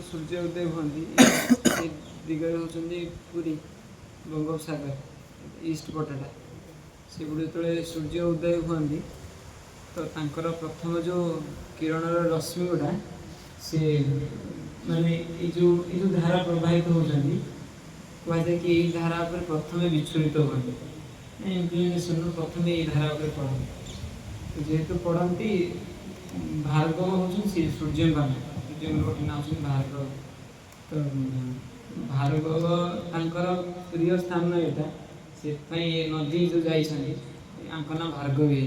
सूर्य उदय हुई दिगरे होती पुरी बंगोपसागर ईस्ट पटटा से गुड़े जो सूर्य उदय हुई तो तांकर प्रथम जो किरण रश्मि गुड़ा से माने जो धारा प्रवाहित होती कहुए कि यही धारा पर प्रथम विचलित हुए इंक्लिनेशन प्रथम यही धारा पर पढ़ते जेहेतु पढ़ती भार्गव हूँ सूर्य सूर्य गोटे ना हूँ भार्गव तो भार्गव तांकर प्रिय स्थान यहाँ से नदी जो जाइए ना भार्गवी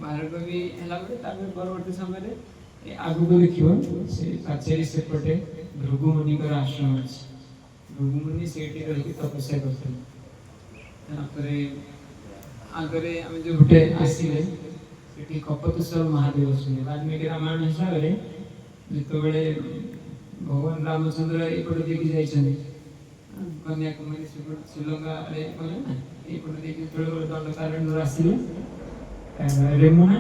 भार्गवी है परवर्त समय आगू को देखिए से पाचेरी सेपटे भृगुमुनि आश्रम अच्छे भृगुमुनि से रही तपस्या करते आगे आम जो गोटे आसिले कपतेश्वर महादेव सुने वाल्मीकि रामायण हिसाब से जो भगवान रामचंद्र एपटे देखी जाइए कन्याकुमारी श्रीलंका यपटे देखिए दंडकारण्य आसिले रेमुना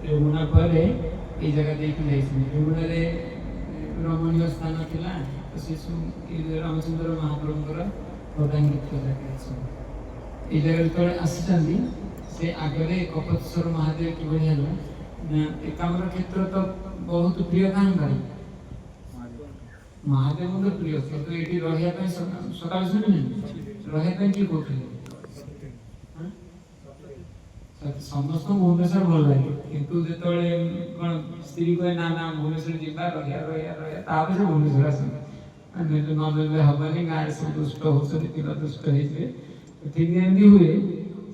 रेमुना पर ये जगह देखी जाइए रेमुना रमणीय स्थान था तो से सब रामचंद्र महाप्रभुଙ୍କର प्रधानगित जगह ये जगह जो आसी से आगे कपतेश्वर महादेव किभली है एकाम्र क्षेत्र तो बहुत प्रिय कहाँ महादेव प्रिय किंतु ये रहा सका शुणी रहा किए कहते समस्त भुवनेश्वर भल लगे किंतु जो कौन स्त्री कहे ना ना भुवनेश्वर जीवा रहा से भुवनेश्वर आस नदेले हबनी गाँव सब दुष्ट होती पिला दुष्ट होते ठीक एमती हुए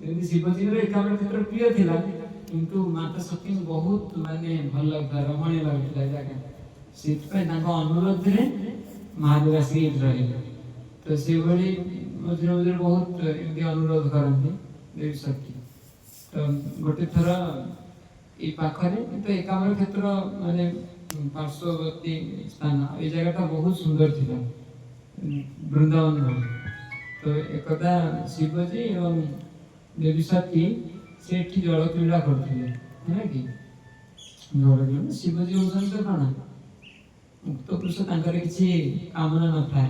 शिवजी एकाम्र क्षेत्र प्रिय थिला किंतु माता शक्ति बहुत माने भल लगता रमणीय लगता जगह से अनुरोध महादेव आसिक रही तो से मझे मझे बहुत एमती अनुरोध करती देवी शक्ति तो गोटे थर ये पाखरे तो एकाम्र क्षेत्र माने पार्श्ववर्ती स्थान ये जगह बहुत सुंदर थी वृंदावन तो एकदा शिवजी एवं देवी शक्ति से जल क्रीड़ा करते है कि जल क्रीड़ा शिवजी होती तो कौन मुक्त पुरुष किसी कामना न था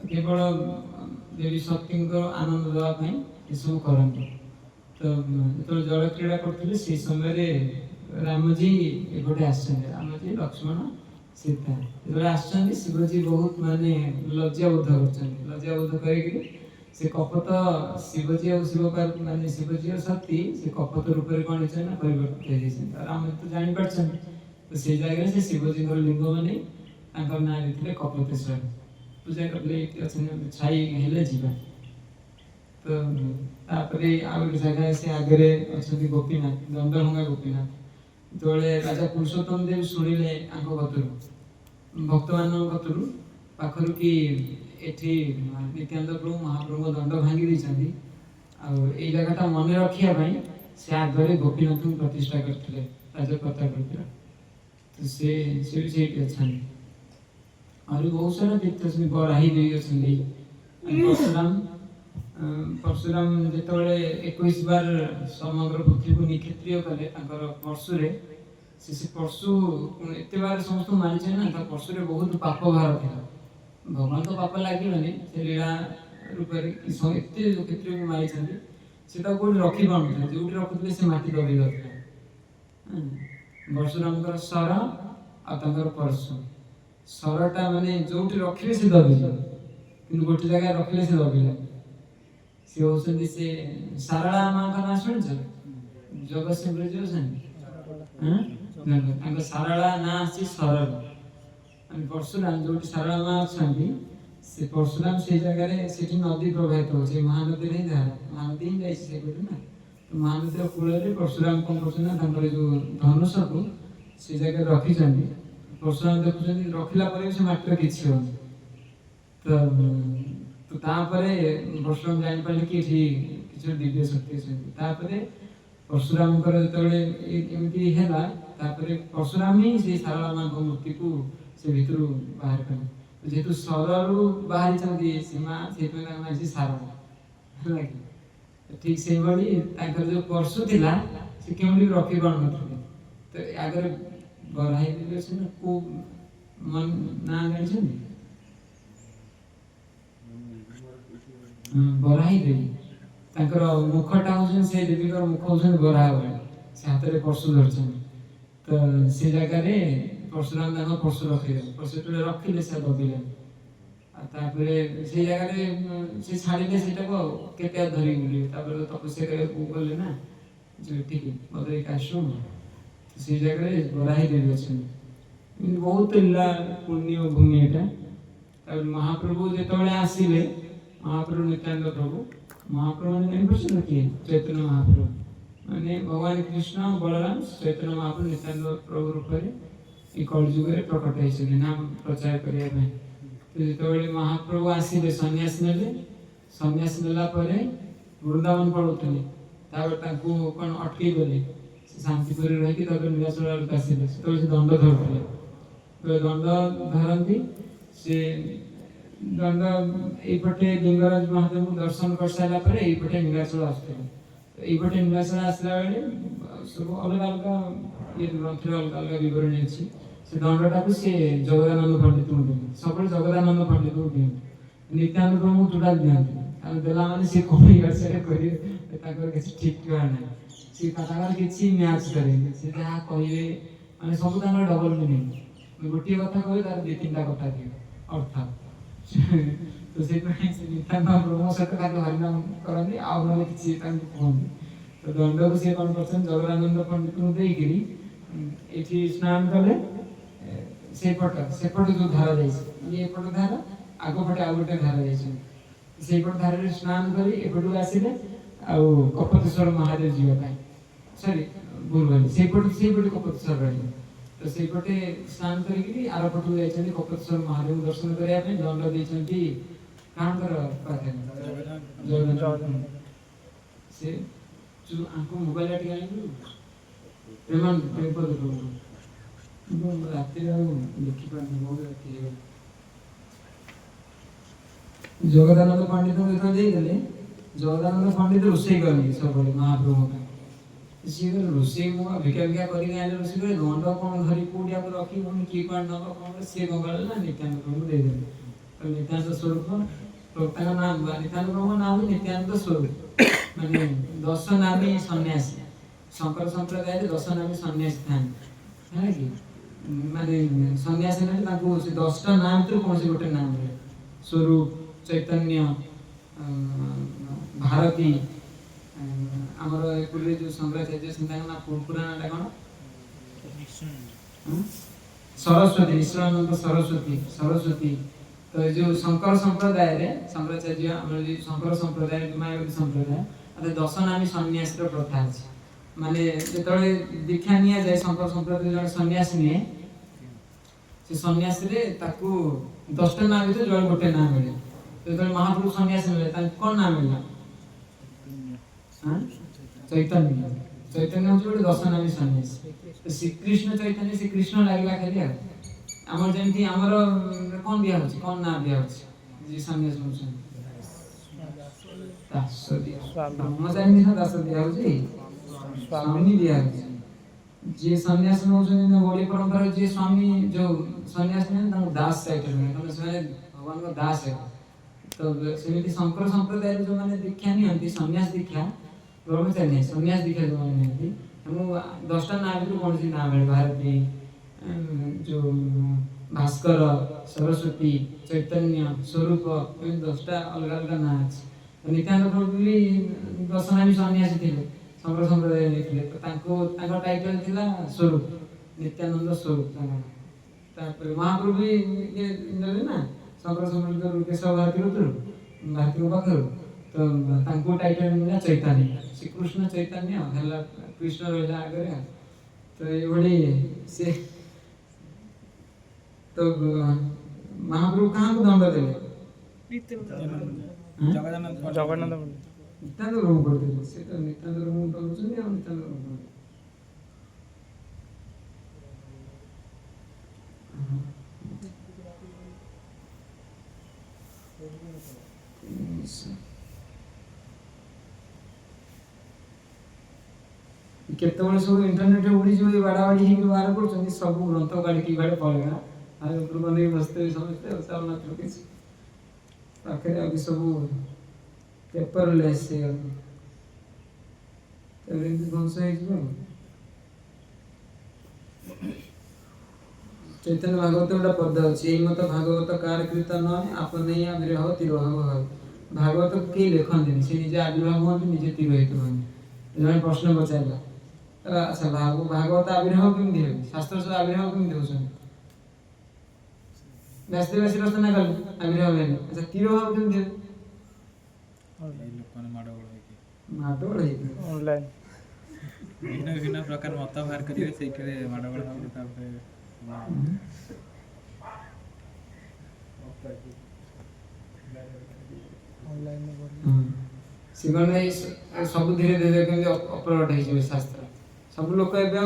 केवल देवी शक्ति आनंद देवाई ये सब करते तो जो जल क्रीड़ा करते से समय रामजी एपटे आमजी लक्ष्मण सीता जो आसुँच शिवजी बहुत माने लज्जाबोध कर लज्जाबोध कर से कपत शिवजी और शिव माने शिवजी और शक्ति से कपत रूप में कौन है परिवर्तित राम तो जापर तो से जगह से शिवजी लिंग मानी ना देते कपतेश्वर पूजा करते छाई हेले जीवा तो आगे जगह से आगे अच्छा गोपीनाथ दंडभंगा गोपीनाथ जो राजा पुरुषोत्तम देव शुणिले भक्त मान पाखर कि एठी नित्यानंद प्रभु महाप्रभु दंड भांगी देती जगह मन रखापी से आगे गोपीनाथ को प्रतिष्ठा करते राजा प्रताप तो से अच्छा और बहुत सारा तीर्थ अच्छे बराही देवी अच्छी परशुराम परशुराम जो 21 बार समग्र पृथ्वी को निक्षेत्रीय कले परशुरे से परशु एत बार समस्त मानी ना परशुरे बहुत पाप भार था भगवान तो पाप लगे से लीला रूप एत क्षेत्र को मारी से कौट रखी पाना जो रखुले से माटी दबी जाता परशुराम सर आर परशु सरटा माने जो रखिले से दबिले कि गोटे जगह रखिले से दबिले सी होती से सारला माँ का ना शुण जगतसिंह जो सारला ना आसी सरल परशुराम जो सारला माँ अच्छा से परशुराम से जगह से नदी प्रवाहित हो महानदी नहीं धारा महानदी ही जाए ना तो महानदी कूल परशुराम कौन कर जो धनुष को से जगह रखी परशुराम देखुं रखिला से मात्र किसी हो तो परशुराम जापर कि किसी दिव्य शक्ति अच्छी परशुराम एमती है परशुराम ही से सारला माँ मूर्ति को से भितर बाहर कले जेहेतु सरु बाहरी से माँ से सारला ठीक से जो परशु था से कमी रखी पार तो आगे ବରାହି ଦେବୀ ଅଛନ୍ତି କୋଉ ନାଁ ଜାଣିଛନ୍ତି? ବରାହି ଦେବୀ ତାଙ୍କର ମୁଖଟା ହଉଛନ୍ତି ସେ ଦେବୀଙ୍କର ମୁଖ ହଉଛନ୍ତି ବରାହ ଭଳି, ସେ ହାତରେ ପଶୁ ଧରିଛନ୍ତି। ତ ସେ ଜାଗାରେ ପରଶୁରାମ ତାଙ୍କ ପଶୁ ରଖିଲେ, ପଶୁ ଯେତେବେଳେ ରଖିଲେ ସେ ଦବିଲେ। ଆଉ ତାପରେ ସେଇ ଜାଗାରେ ସେ ଛାଡ଼ିଲେ ସେଇଟାକୁ ଆଉ କେତେ ଆଉ ଧରିକି ବୁଲିବେ। ତାପରେ ତପସ୍ୟା କରିବାକୁ ଗଲେ ନା ଯୋଉ ଏଠିକି ବଦରିକ ଆଶ୍ରମ, ସେଇ ଜାଗାରେ ବରାହି ଦେବୀ ଅଛନ୍ତି। ଏମିତି ବହୁତ ଲୀଳା ପୁଣ୍ୟ ଭୂମି ଏଟା। ତାପରେ ମହାପ୍ରଭୁ ଯେତେବେଳେ ଆସିଲେ, ମହାପ୍ରଭୁ ନିତ୍ୟାନନ୍ଦ ପ୍ରଭୁ, ମହାପ୍ରଭୁ ମାନେ ଜାଣିପାରୁଛନ୍ତି କିଏ? ଚୈତନ୍ୟ ମହାପ୍ରଭୁ ମାନେ ଭଗବାନ କୃଷ୍ଣ ବଳରାମ ଚୈତନ୍ୟ ମହାପ୍ରଭୁ ନିତ୍ୟାନନ୍ଦ ପ୍ରଭୁ ରୂପରେ এই କଳିଯୁଗରେ ପ୍ରକଟ ହେଇଛନ୍ତି ନାମ ପ୍ରଚାର କରିବା ପାଇଁ। ତ ଯେତେବେଳେ ମହାପ୍ରଭୁ ଆସିଲେ ସନ୍ନ୍ୟାସ ନେଲେ, ସନ୍ନ୍ୟାସ ନେଲା ପରେ ବୃନ୍ଦାବନ ପଳଉଥିଲେ। ତାପରେ ତାଙ୍କୁ କ'ଣ ଅଟକେଇ ଦେଲେ, ସେ ଶାନ୍ତିପୁରରେ ରହିକି ତାପରେ ନୀଳାଚଳ ଆଡ଼କୁ ଆସିଲେ। ସେତେବେଳେ ସେ ଦଣ୍ଡ ଧରୁଥିଲେ। ଦଣ୍ଡ ଧରନ୍ତି, ସେ ଦଣ୍ଡ ଏଇପଟେ ଲିଙ୍ଗରାଜ ମହାଦେବଙ୍କୁ ଦର୍ଶନ କରିସାରିଲା ପରେ ଏଇପଟେ ନୀଳାଚଳ ଆସୁଥିଲେ। ଏଇପଟେ ନୀଳାଚଳ ଆସିଲା ବେଳେ ସବୁ ଅଲଗା ଅଲଗା ଗ୍ରନ୍ଥରେ ଅଲଗା ଅଲଗା ବିବରଣୀ ଅଛି। ସେ ଦଣ୍ଡଟାକୁ ସେ ଜଗଦାନନ୍ଦ ପଣ୍ଡିତଙ୍କୁ ଦିଅନ୍ତି, ସବୁବେଳେ ଜଗଦାନନ୍ଦ ପଣ୍ଡିତଙ୍କୁ ଦିଅନ୍ତି। ନିତ୍ୟାନନ୍ଦ ପ୍ରଭୁଙ୍କୁ ଟୋଟାଲ ଦିଅନ୍ତି, ଆଉ ଦେଲା ମାନେ ସେ କ'ଣ ଇଆଡ଼େ ସିଆଡ଼େ କରିବେ, ତାଙ୍କର କିଛି ଠିକ୍ ଠିକଣା ନାହିଁ। ସେ ତାଙ୍କର କିଛି ମ୍ୟାଚ୍ କରେନି, ସେ ଯାହା କହିବେ ମାନେ ସବୁ ତାଙ୍କର ଡବଲ ମିନିଂ। ଗୋଟିଏ କଥା କହିବେ ତାର ଦୁଇ ତିନିଟା କଥା ଦିଅ ଅର୍ଥ। ତ ସେଇଥିପାଇଁ ସେ ନିତ୍ୟାନନ୍ଦ ପ୍ରଭୁଙ୍କ ସହିତ ଖାଲି ହରିନାମ କରନ୍ତି, ଆଉ ନହେଲେ କିଛି ତାଙ୍କୁ କୁହନ୍ତି। ତ ଦଣ୍ଡକୁ ସେ କ'ଣ କରୁଛନ୍ତି, ଜଗଦାନନ୍ଦ ପଣ୍ଡିତଙ୍କୁ ଦେଇକିରି ଏଠି ସ୍ନାନ କଲେ। ସେପଟେ ଯୋଉ ଧାରା ଯାଇଛି, ଇଏ ଏପଟ ଧାରା, ଆଗପଟେ ଆଉ ଗୋଟେ ଧାରା ଯାଇଛନ୍ତି। ସେଇପଟ ଧାରାରେ ସ୍ନାନ କରି ଏପଟକୁ ଆସିଲେ ଆଉ କପତେଶ୍ୱର ମହାଦେବ ଯିବା ପାଇଁ, ସରି ଭୁଲ କହିଲି, ସେଇପଟେ କପତେଶ୍ୱର ରହିଲେ। ତ ସେଇପଟେ ସ୍ନାନ କରିକିରି ଆର ପଟକୁ ଯାଇଛନ୍ତି କପତେଶ୍ୱର ମହାଦେବଙ୍କୁ ଦର୍ଶନ କରିବା ପାଇଁ। ଦଣ୍ଡ ଦେଇଛନ୍ତି କାହାଙ୍କର ପାଖରେ? ଜଗନ୍ନାଥ। ସେ ଯୋଉ ଆଙ୍କ ମୋବାଇଲ ଟିକେ ଆଣିବୁ ରାତିରେ ଆଉ ଦେଖିପାରୁନି, ବହୁତ ରାତି ହେଇଗଲା। ଜଗଦାନନ୍ଦ ପଣ୍ଡିତଙ୍କୁ ଯେତେବେଳେ ଦେଇଦେଲେ, ଜଗଦାନନ୍ଦ ପଣ୍ଡିତ ରୋଷେଇ କରନ୍ତି ସବୁବେଳେ ମହାପ୍ରଭୁଙ୍କ ପାଇଁ। ସିଏ କହିଲେ ରୋଷେଇ ମୁଁ ଭିକା ଭିକା କରିକି ଆଣିଲେ ରୋଷେଇ କରି ଦଣ୍ଡ କ'ଣ ଧରି କୋଉଠି ଆକୁ ରଖିକି ପୁଣି କିଏ କୁଆଡ଼େ ନେବ କ'ଣ କରେ, ସିଏ କ'ଣ କଲେ ନା ନିତ୍ୟାନନ୍ଦ ପ୍ରଭୁଙ୍କୁ ଦେଇଦେଲେ। ନିତ୍ୟାନନ୍ଦ ସ୍ୱରୂପ ତାଙ୍କ ନାଁ, ନିତ୍ୟାନନ୍ଦ ପ୍ରଭୁଙ୍କ ନାଁ ବି ନିତ୍ୟାନନ୍ଦ ସ୍ୱରୂପ, ମାନେ 10 ନାମୀ ସନ୍ନ୍ୟାସୀ। ଶଙ୍କର ସମ୍ପ୍ରଦାୟରେ 10 ନାମୀ ସନ୍ନ୍ୟାସୀ ଥାନ୍ତି, ହେଲା କି ମାନେ ସନ୍ନ୍ୟାସୀ ନେଲେ ତାଙ୍କୁ ସେ 10ଟା ନାଁ ଭିତରୁ କୌଣସି ଗୋଟେ ନାଁ ମିଳେ। ସ୍ୱରୂପ, ଚୈତନ୍ୟ, ଭାରତୀ, ଆମର ଏପଟେ ଯୋଉ ଶଙ୍କରାଚାର୍ଯ୍ୟ ତାଙ୍କ ନାଁ ପୁରା ନାଁଟା କ'ଣ? ସରସ୍ୱତୀ, ନିଶ୍ଚଳାନନ୍ଦ ସରସ୍ୱତୀ। ତ ଏ ଯୋଉ ଶଙ୍କର ସମ୍ପ୍ରଦାୟରେ ଶଙ୍କରାଚାର୍ଯ୍ୟ, ଆମର ଯୋଉ ଶଙ୍କର ସମ୍ପ୍ରଦାୟ, ମାୟାବତୀ ସମ୍ପ୍ରଦାୟ, 10 ନାମୀ ସନ୍ନ୍ୟାସୀର ପ୍ରଥା ଅଛି। ମାନେ ଯେତେବେଳେ ଦୀକ୍ଷା ନିଆଯାଏ, ଶଙ୍କର ସମ୍ପ୍ରଦାୟ ଜଣେ ସନ୍ନ୍ୟାସୀ ନିଏ, ସେ ସନ୍ନ୍ୟାସୀରେ ତାକୁ 10ଟା ନାଁ ଭିତରେ ଜଣେ ଗୋଟେ ନାଁ ମିଳେ। ଯେତେବେଳେ ମହାପ୍ରଭୁ ସନ୍ନ୍ୟାସୀ ନେଲେ ତାଙ୍କୁ କ'ଣ ନାଁ ମିଳିଲା? ଚୈତନ୍ୟ। ଚୈତନ୍ୟ ହେଉଛି ଗୋଟେ 10 ନାମୀ ସନ୍ନ୍ୟାସୀ। ଶ୍ରୀକୃଷ୍ଣ ଚୈତନ୍ୟ, ସେ କୃଷ୍ଣ ଲାଗିଲା ଖାଲି ଆଉ। ଆମର ଯେମିତି ଆମର କ'ଣ ଦିଆହଉଛି, କ'ଣ ନାଁ ଦିଆହଉଛି ଯିଏ ସନ୍ନ୍ୟାସ ନେଉଛନ୍ତି? ଦାସ ଦିଆ, ବ୍ରହ୍ମଚାରୀ ନା ଦାସ ଦିଆହଉଛି, ସ୍ୱାମୀ ଦିଆହଉଛି। ଯିଏ ସନ୍ନ୍ୟାସ ନେଉଛନ୍ତି ଓଡିଆ ପରମ୍ପରା, ଯିଏ ସ୍ୱାମୀ ଯୋଉ ସନ୍ନ୍ୟାସ ନିଅନ୍ତି ତାଙ୍କୁ ଦାସ ଟାଇଟଲ ମିଳେ, କାରଣ ସେମାନେ ଭଗବାନଙ୍କ ଦାସ ହେବେ। ତ ସେମିତି ଶଙ୍କର ସମ୍ପ୍ରଦାୟରେ ଯୋଉମାନେ ଦୀକ୍ଷା ନିଅନ୍ତି, ସନ୍ନ୍ୟାସ ଦୀକ୍ଷା, ବ୍ରହ୍ମଚାରୀ ସନ୍ନ୍ୟାସ ଦୀକ୍ଷା ଯୋଉମାନେ ନିଅନ୍ତି, ତେଣୁ 10ଟା ନାଁ ଭିତରୁ କୌଣସି ନାଁ ମିଳେ। ଭାରତୀ, ଯୋଉ ଭାସ୍କର, ସରସ୍ୱତୀ, ଚୈତନ୍ୟ, ସ୍ୱରୂପ, ଏମିତି 10ଟା ଅଲଗା ଅଲଗା ନାଁ ଅଛି। ନିତ୍ୟାନନ୍ଦ ପ୍ରଭୁ ବି 10 ନାମୀ ସନ୍ନ୍ୟାସୀ ଥିଲେ, ଶଙ୍କର ସମ୍ପ୍ରଦାୟ ନେଇଥିଲେ। ତ ତାଙ୍କ ଟାଇଟଲ ଥିଲା ସ୍ୱରୂପ, ନିତ୍ୟାନନ୍ଦ ସ୍ୱରୂପ ତାଙ୍କ ନାଁ। ତାପରେ ମହାପ୍ରଭୁ ବି ନେଲେ ନା ଶଙ୍କର ସମ୍ପ୍ରଦାୟରୁ, କେଶବ ଭାରତୀଙ୍କ ପାଖରୁ, ତ ତାଙ୍କୁ ଟାଇଟଲ ମିଳିଲା ଚୈତନ୍ୟ। ଶ୍ରୀକୃଷ୍ଣ ଚୈତନ୍ୟ ହେଲା, କୃଷ୍ଣ ରହିଲା ଆଗରେ। ତ ଏଇଭଳି ସେ ତ ମହାପ୍ରଭୁ କାହାକୁ ଦଣ୍ଡ ଦେଲେ? ଜଗନ୍ନାଥ ନିତ୍ୟାନନ୍ଦ ପ୍ରଭୁ କରିଦେଲେ। ସେ ତ ନିତ୍ୟାନନ୍ଦ ପ୍ରଭୁ ଦଣ୍ଡୁଛନ୍ତି ଆଉ ନିତ୍ୟାନନ୍ଦ ପ୍ରଭୁ। କେତେବେଳେ ସବୁ ଇଣ୍ଟରନେଟରେ ଉଡ଼ିଯିବ ଏ ବାଡ଼ାବାଡ଼ି ହେଇକି ବାହାର କରୁଛନ୍ତି ସବୁ ଗ୍ରନ୍ଥ କାଢ଼ିକି ବାଡ଼େ ପଳେଇଲା ଆଉ ଉପରକୁ ନେଇକି ବସିଥିବେ ସମସ୍ତେ ଆଉ ଚାଲୁନଥିବ କିଛି ପାଖରେ ଆଉ ସବୁ ପେପରଲେସ୍ ହେଇଗଲା ତାପରେ ଏମିତି ଧ୍ୱଂସ ହେଇଯିବ ଆଉ। ଚୈତନ୍ୟ ଭାଗବତ ଗୋଟେ ପଦ ଅଛି ଏଇ ମତ ଭାଗବତ କାର କୀର୍ତ୍ତନ ଆପଣ ନେଇ ଆବିର୍ଭାବ ତିରୋଭାବ ଭାବ ଭାଗବତ କେହି ଲେଖନ୍ତିନି ସେ ନିଜେ ଆବିର୍ଭାବ ହୁଅନ୍ତି ନିଜେ ତିରୋହିତ ହୁଅନ୍ତି। ଜଣେ ପ୍ରଶ୍ନ ପଚାରିଲା ଆଚ୍ଛା ଭାଗବତ ଆବିର୍ଭାବ କେମିତି ହେବେ ଶାସ୍ତ୍ର ସବୁ ଆବିର୍ଭାବ କେମିତି ହେଉଛନ୍ତି ବ୍ୟାସଦେବ ରଚନା କଲେ ଆବିର୍ଭାବ ହେଲେ ଆଚ୍ଛା ତିରୋଭାବ କେମିତି ହେବେ ମାଡ଼ଗୋଳ ହେଇକି ଅନଲାଇନ୍ ଭିନ୍ନ ପ୍ରକାର ମତ ବାହାର କରିବେ ସେଇଥିରେ ମାଡ଼ଗୋଳ ହେବ ତାପରେ ସେ କ'ଣ ସବୁ ଧୀରେ ଧୀରେ କେମିତି ଅପଲୋଡ଼ ହେଇଯିବେ ଶାସ୍ତ୍ର ସବୁ ଲୋକ ଏବେ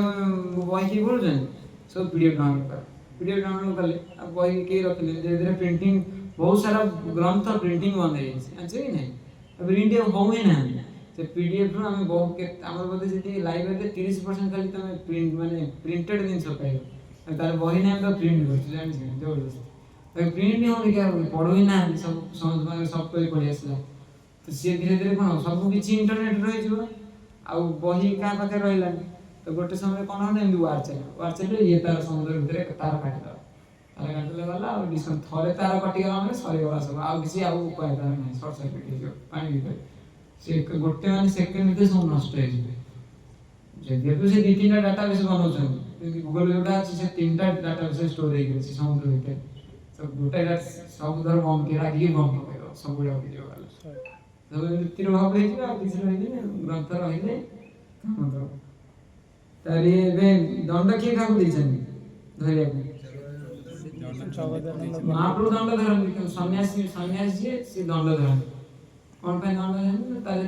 ବହିକି ପଢ଼ୁଛନ୍ତି ସବୁ ପିଡ଼ିଏଫ୍ ଡାଉନଲୋଡ଼ କଲେ ପିଡ଼ିଏଫ୍ ଡାଉନଲୋଡ଼ କଲେ ଆଉ ବହି କେହି ରଖିଲେ ଧୀରେ ଧୀରେ ପ୍ରିଣ୍ଟିଂ ବହୁତ ସାରା ଗ୍ରନ୍ଥ ପ୍ରିଣ୍ଟିଂ ବନ୍ଦ ହେଇଯାଇଛି ଜାଣିଛ କି ନାହିଁ ପ୍ରିଣ୍ଟ ହଉ ହିଁ ନାହାନ୍ତି ସେ ପିଡ଼ିଏଫ୍ରୁ ଆମେ ବହୁ ଆମର ବୋଧେ ଯଦି ଲାଇବ୍ରେରୀରେ 30% ଖାଲି ତୁମେ ପ୍ରିଣ୍ଟ ମାନେ ପ୍ରିଣ୍ଟେଡ଼ ଜିନିଷ ପାଇବ ଆଉ ତାର ବହି ନାହିଁ ତ ପ୍ରିଣ୍ଟ କରୁଛୁ ଜାଣିଛ ଜବରଦସ୍ତ ପ୍ରିଣ୍ଟ ହେଉନି କି ପଢ଼ୁ ହିଁ ନାହାନ୍ତି ସବୁ ସମସ୍ତଙ୍କ ସଫ୍ଟୱେର୍ ପଳେଇ ଆସିଲା ତ ସିଏ ଧୀରେ ଧୀରେ କ'ଣ ସବୁ କିଛି ଇଣ୍ଟରନେଟ୍ ରହିଯିବ ଆଉ ବହି କାହା ପାଖରେ ରହିଲାନି ତ ଗୋଟେ ସମୟରେ କ'ଣ ହବ ଏମିତି ୱାର୍ ଚାଲିବ ଇଏ ତାର ସମୁଦ୍ର ଭିତରେ ତାର କାଟିଦେବ ତାର କାଟିଦେଲେ ଗଲା ଆଉ ଥରେ ତାର କଟିଗଲା ମାନେ ସରିଗଲା ସବୁ ଆଉ କିଛି ଆଉ ଉପାୟ ତାର ନାହିଁ ସର୍ଟ ସର୍କିଟ୍ ହେଇଯିବ ପାଣି ଭିତରେ ସେ ଗୋଟେ ମାନେ ସେକେଣ୍ଡ ଭିତରେ ସବୁ ନଷ୍ଟ ହେଇଯିବେ ଯେହେତୁ ସେ 2-3ଟା ଡାଟାବେସ୍ ବନାଉଛନ୍ତି ଯେମିତି ଗୁଗଲ ଯୋଉଟା ଅଛି ସେ 3ଟା ଡାଟାବେସ୍ ଷ୍ଟୋର ହେଇକି ଅଛି ସମୁଦ୍ର ଭିତରେ ଗୋଟେ ସବୁ ଧର ବନ୍ଦ କିଏ ରାଗିକି ବନ୍ଦ ପକେଇବ ସବୁଗୁଡ଼ା ଉଠିଯିବ ଗଲା ସବୁ ଏମିତିର ଭାବ ହେଇଯିବ ଆଉ କିଛି ରହିଲେ ଗ୍ରନ୍ଥ ରହିଲେ କାମ ଦବ ତାରି ଏବେ ଦଣ୍ଡ କିଏ କାହାକୁ ଦେଇଛନ୍ତି ଧରିବାକୁ ମହାପ୍ରଭୁ ଦଣ୍ଡ ଧରନ୍ତି ସନ୍ନ୍ୟାସୀ ଯିଏ ସେ ଦଣ୍ଡ ଧରନ୍ତି କ'ଣ ପାଇଁ ଦଣ୍ଡ ଧରନ୍ତି ତାହେଲେ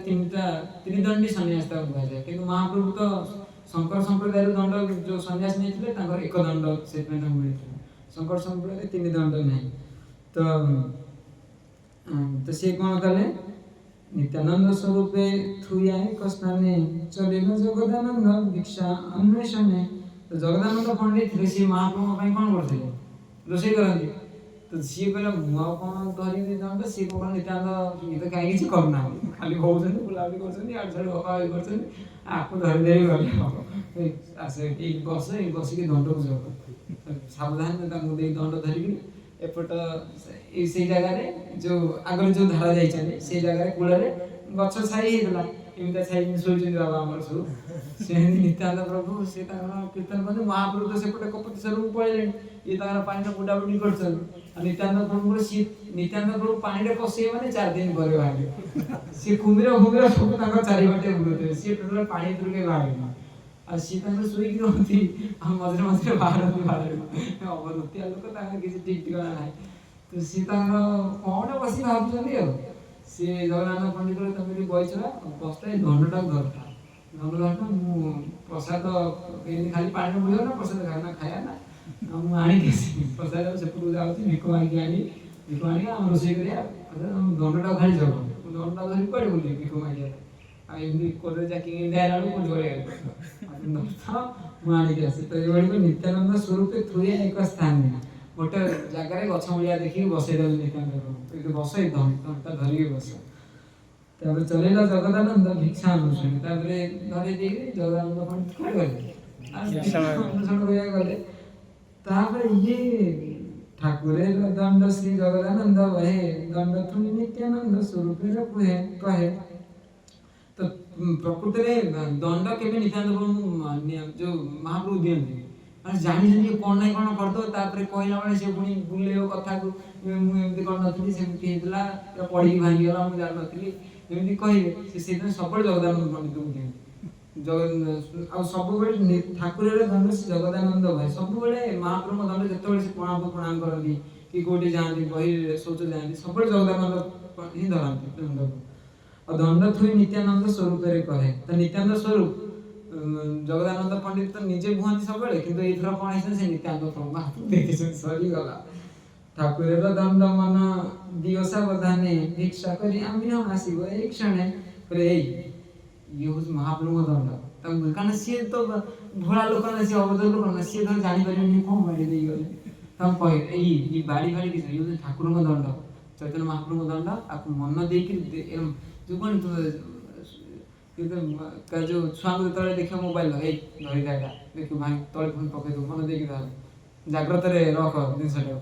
ତ୍ରିଦଣ୍ଡୀ ସନ୍ନ୍ୟାସ ତାକୁ କୁହାଯାଏ କିନ୍ତୁ ମହାପ୍ରଭୁ ତ ଶଙ୍କର ସମ୍ପ୍ରଦାୟରୁ ଦଣ୍ଡ ଯେଉଁ ସନ୍ନ୍ୟାସ ନେଇଥିଲେ ତାଙ୍କର ଏକ ଦଣ୍ଡ ସେଥିପାଇଁ ତାଙ୍କୁ ମିଳିଥିଲା ଶଙ୍କର ସମ୍ପ୍ରଦାୟରେ 3 ଦଣ୍ଡ ନାହିଁ ତ ସିଏ କ'ଣ କଲେ ନିତ୍ୟାନନ୍ଦ ସ୍ୱରୂପେ ଥୁୟା ଏକ ସ୍ଥାନେ ଚଳିଲ ଜଗଦାନନ୍ଦ ଭିକ୍ଷା ଅନ୍ୱେଷଣେ ତ ଜଗଦାନନ୍ଦ ପଣ୍ଡିତ ଥିଲେ ସିଏ ମହାପ୍ରଭୁଙ୍କ ପାଇଁ କ'ଣ କରୁଥିଲେ ରୋଷେଇ କରନ୍ତି ତ ସିଏ କହିଲା ମୁଁ ଆଉ କ'ଣ ଧରିବି ଦଣ୍ଡ ସିଏ କ'ଣ ନିତ୍ୟାନନ୍ଦ ଇଏ ତ କାହିଁ କିଛି କରୁନାହାନ୍ତି ଖାଲି କହୁଛନ୍ତି ବୁଲାବୁଲି କରୁଛନ୍ତି ଆଡ଼ୁ ସାଡ଼ୁ ହକାହକି କରୁଛନ୍ତି ଆକୁ ଧରି ଗଲେ ହବ ଆସ ଏଇ ବସିକି ଦଣ୍ଡକୁ ଜଗ ସାବଧାନ ତାଙ୍କୁ ଦେଇ ଦଣ୍ଡ ଧରିକି ଏପଟ ସେଇ ଜାଗାରେ ଯେଉଁ ଆଗରେ ଯେଉଁ ଧାରା ଯାଇଛନ୍ତି ସେଇ ଜାଗାରେ କୂଳରେ ଗଛ ଛାଇ ହେଇଥିଲା ଏମିତି ଛାଇ ଶୋଇଛନ୍ତି ବାବା ଆମର ସବୁ ସେମିତି ନିତ୍ୟାନନ୍ଦ ପ୍ରଭୁ ସେ ତାଙ୍କର କୀର୍ତ୍ତନ କରନ୍ତି ମହାପ୍ରଭୁ ତ ସେପଟେ କପତିଶ୍ୱରକୁ ପଳେଇଲେଣି ଇଏ ତାଙ୍କର ପାଣିରେ ବୁଡ଼ାବୁଡ଼ି କରୁଛନ୍ତି ଆଉ ନିତ୍ୟାନନ୍ଦ ପ୍ରଭୁଙ୍କର ସିଏ ନିତ୍ୟାନନ୍ଦ ପ୍ରଭୁ ପାଣିରେ ପଶିବେ ମାନେ 4 ଦିନ ପରେ ବାହାରିବେ ସିଏ କୁମ୍ଭୀର ସବୁ ତାଙ୍କର ଚାରିପଟେ ବୁଲୁଥିବେ ସିଏ ଟୋଟାଲ ପାଣି ଭିତରୁ କେହି ବାହାରିବେ ଆଉ ସିଏ ତାଙ୍କର ଶୋଇକି ରହନ୍ତି ଆଉ ମଝିରେ ବାହାରନ୍ତି ଅବଦୃତିଆ ଲୋକ ତାଙ୍କର କିଛି ଠିକ୍ ଠିକଣା ନାହିଁ ତ ସିଏ ତାଙ୍କର କ'ଣ ବସି ଭାବୁଛନ୍ତି ଆଉ ସିଏ ଜଗନ୍ନାଥ ପଣ୍ଡିତ ତମେ ଯଦି ବଇଛ ବସ୍ତା ଏ ଦଣ୍ଡଟାକୁ ଦରକାର ଦଣ୍ଡଟା ମୁଁ ପ୍ରସାଦ ଏମିତି ଖାଲି ପାଣିରେ ବୁଲିବ ନା ପ୍ରସାଦ ଖାଇବା ନା ଆଉ ମୁଁ ଆଣିକି ପ୍ରସାଦ ସେପଟକୁ ଯାଉଛି ଭିକ ମାଗିକି ଆଣିକି ଆମେ ରୋଷେଇ କରିବା ଦଣ୍ଡଟାକୁ ଖାଲି ଜଗ ଦଣ୍ଡଟାକୁ ଧରି କୁଆଡ଼େ ବୁଲିବି ଭିକ ମାଗିବା ଆଉ ଏମିତି କୋରେ ଜାକିକି ଇଣ୍ଡିଆ ବେଳକୁ କୋଠି ମୁଁ ଆଣିକି ଆସେ ତ ଏଇଭଳି ନିତ୍ୟାନନ୍ଦ ସ୍ୱରୂପେ ଥୁଏ ଏକ ସ୍ଥାନ ଗୋଟେ ଜାଗାରେ ଗଛ ମୂଳିଆ ଦେଖିକି ବସେଇ ଦେଲେ ନିତ୍ୟାନନ୍ଦ ବସ ଏଇ ଦଣ୍ଡଟା ଧରିକି ବସ ତାପରେ ଚଲେଇଲା ଜଗଦାନନ୍ଦ ଭିକ୍ଷା ଅନୁଷ୍ଠାନ ତାପରେ ଧରି ଦେଇକି ଜଗଦାନନ୍ଦ ପଣ୍ଡିତ କୁଆଡ଼େ ଗଲେ ଅନୁସରଣ କରିବାକୁ ଗଲେ ତାପରେ ଇଏ ଠାକୁରେ ଦଣ୍ଡ ଶ୍ରୀ ଜଗଦାନନ୍ଦ ବହେ ଦଣ୍ଡ ଥୁଇ ନିତ୍ୟାନନ୍ଦ ସ୍ୱରୂପେ କହେ ତ ପ୍ରକୃତରେ ଦଣ୍ଡ କେବେ ନିତ୍ୟାନନ୍ଦ ପ୍ରଭୁ ଯେଉଁ ମହାପ୍ରଭୁ ଦିଅନ୍ତି ମାନେ ଜାଣିଛନ୍ତି କ'ଣ ନାହିଁ କ'ଣ କରିଦେବ ତାପରେ କହିଲା ବେଳେ ସେ ପୁଣି ବୁଲେଇବ କଥାକୁ ମୁଁ ଏମିତି କରିନଥିଲି ସେମିତି ହେଇଥିଲା ପଢ଼ିକି ଭାଙ୍ଗିଗଲା ମୁଁ ଜାଣିନଥିଲି ଏମିତି କହିବେ ସେ ସେଇଥିପାଇଁ ସବୁବେଳେ ଜଗଦାନନ୍ଦ ପଣ୍ଡିତକୁ ଦିଅନ୍ତି ଆଉ ସବୁବେଳେ ଠାକୁରର ଦଣ୍ଡ ସେ ଜଗଦାନନ୍ଦ ଭାଇ ସବୁବେଳେ ମହାପ୍ରଭୁଙ୍କ ଦଣ୍ଡ ଯେତେବେଳେ ସେ ପ୍ରଣାମ କରନ୍ତି କି କୋଉଠି ଯାଆନ୍ତି ବହିରେ ଶୌଚ ଯାଆନ୍ତି ସବୁବେଳେ ଜଗଦାନନ୍ଦ ହିଁ ଧରନ୍ତି ଦଣ୍ଡକୁ ଆଉ ଦଣ୍ଡ ଥୁଇ ନିତ୍ୟାନନ୍ଦ ସ୍ୱରୂପରେ କହେ ତ ନିତ୍ୟାନନ୍ଦ ସ୍ୱରୂପ ଜଗଦାନନ୍ଦ ପଣ୍ଡିତ ତ ନିଜେ କୁହନ୍ତି ସବୁବେଳେ କିନ୍ତୁ ଏଇଥର କ'ଣ ହେଇଛନ୍ତି ସେ ନିତ୍ୟାନନ୍ଦ ପ୍ରଭୁ ଦେଖିଛନ୍ତି ସରିଗଲା ଠାକୁରର ଦଣ୍ଡ ମନ ଦିଅ ସାବଧାନେ ଭିକ୍ଷା କରି ଆମ୍ଭ ଆସିବ ଏଇ କ୍ଷଣେ ଏଇ ଇଏ ହେଉଛି ମହାପ୍ରଭୁଙ୍କ ଦଣ୍ଡ କାରଣ ସିଏ ତ ଭୋଳା ଲୋକ ନା, ସିଏ ଅବଧ ଲୋକ ନା, ସିଏ ଧର ଜାଣିପାରିବେନି କଣ ବାଡ଼ି ଦେଇଗଲେ। ତାଙ୍କୁ କହେ ଏଇ ବାଡ଼ି ଫାଡ଼ି କିଛି ଇଏ ହେଉଛି ଠାକୁରଙ୍କ ଦଣ୍ଡ, ଚୈତନ୍ୟ ମହାପ୍ରଭୁଙ୍କ ଦଣ୍ଡ। ଆକୁ ମନ ଦେଇକି ଯୋଉ କଣ ଯୋଉ ଛୁଆଙ୍କୁ ଯେତେବେଳେ ଦେଖିବ ମୋବାଇଲ ଏଇ ଧରିକି ଏଇଟା ଦେଖିବୁ ଭାଇ ତଳେ ପୁଣି ପକେଇଦେବୁ, ମନ ଦେଇକି ଧର, ଜାଗ୍ରତରେ ରଖ ଜିନିଷଟାକୁ।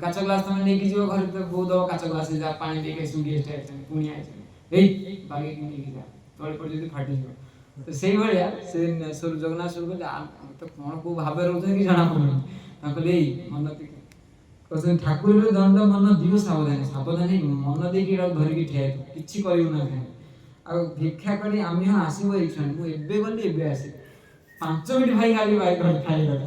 କାଚ ଗ୍ଲାସ ତମେ ନେଇକି ଯିବ ଘରେ, ତ ବୋଉ ଦବ କାଚ ଗ୍ଲାସ, ଯା ପାଣି ଦେଇକି ଆସିବୁ, ଗେଷ୍ଟ ଆଇଛନ୍ତି ପୁଣି ଆଇଛନ୍ତି, ଏଇ ବାଗେଇକି ନେଇକି ଯା, ତଳେ ପଡ଼ି ଯଦି ଫାଟିଯିବ। ତ ସେଇଭଳିଆ ସେ ଜଗନ୍ନାଥ ସ୍ୱର କହିଲେ ତ କଣ କୋଉ ଭାବରେ ରହୁଛନ୍ତି କି ଜଣା ପଡୁନି। ତାଙ୍କୁ କହିଲେ ଏଇ ମନ ଦେଇକି କହୁଛନ୍ତି ଠାକୁରର ଦଣ୍ଡ ମନ ଦିଅ ସାବଧାନ, ସାବଧାନ ହେଇକି ମନ ଦେଇକି ଏଟାକୁ ଧରିକି ଠିଆ ହେଇଥିବ, କିଛି କରିବୁ ନା। ଆଉ ଭିକ୍ଷା କରି ଆମେ ହଁ ଆସିବୁ ଏଇ କ୍ଷଣି, ମୁଁ ଏବେ ଗଲି ଏବେ ଆସିବି, 5 ମିନିଟ୍ ଭାଇ ଗାଡ଼ି ବାଇକ୍ ଖାଇଗଲା।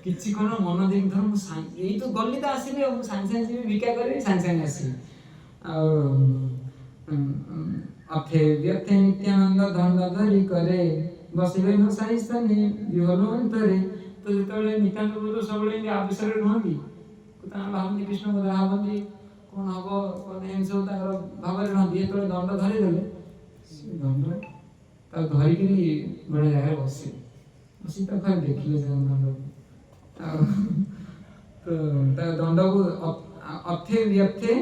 କିଛି କଣ ମନ ଦେଇକି ଧର, ମୁଁ ଏଇ ତ ଗଲି ତ ଆସିଲି, ଆଉ ମୁଁ ସାଙ୍ଗେ ସାଙ୍ଗେ ଯିବି ଭିକ୍ଷା କରିବି, ସାଙ୍ଗେ ସାଙ୍ଗେ ଆସିବି। ଆଉ ଅଥେ ବ୍ୟର୍ଥେ ନିତ୍ୟାନନ୍ଦ ଦଣ୍ଡ ଧରି କରେ, ବସିବେ ନ ସାଇ ସ୍ଥାନେ ବିହଲ ଅନ୍ତରେ। ତ ଯେତେବେଳେ ନିତ୍ୟାନନ୍ଦ ପ୍ରଭୁ ସବୁବେଳେ ଏମିତି ଆବେଶରେ ରୁହନ୍ତି, ତାଙ୍କର ଭାବନ୍ତି କୃଷ୍ଣ କଥା ଭାବନ୍ତି, କଣ ହବ କଣ ଏମିତି ସବୁ ତାଙ୍କର ଭାବରେ ରୁହନ୍ତି। ଯେତେବେଳେ ଦଣ୍ଡ ଧରିଦେଲେ, ସେ ଦଣ୍ଡ ତାକୁ ଧରିକିରି ଗୋଟେ ଜାଗାରେ ବସିଲେ, ବସି ତାକୁ ଖାଲି ଦେଖିଲେ ସେ ଦଣ୍ଡକୁ। ଆଉ ତ ତା ଦଣ୍ଡକୁ ଅଥେ ବ୍ୟର୍ଥେ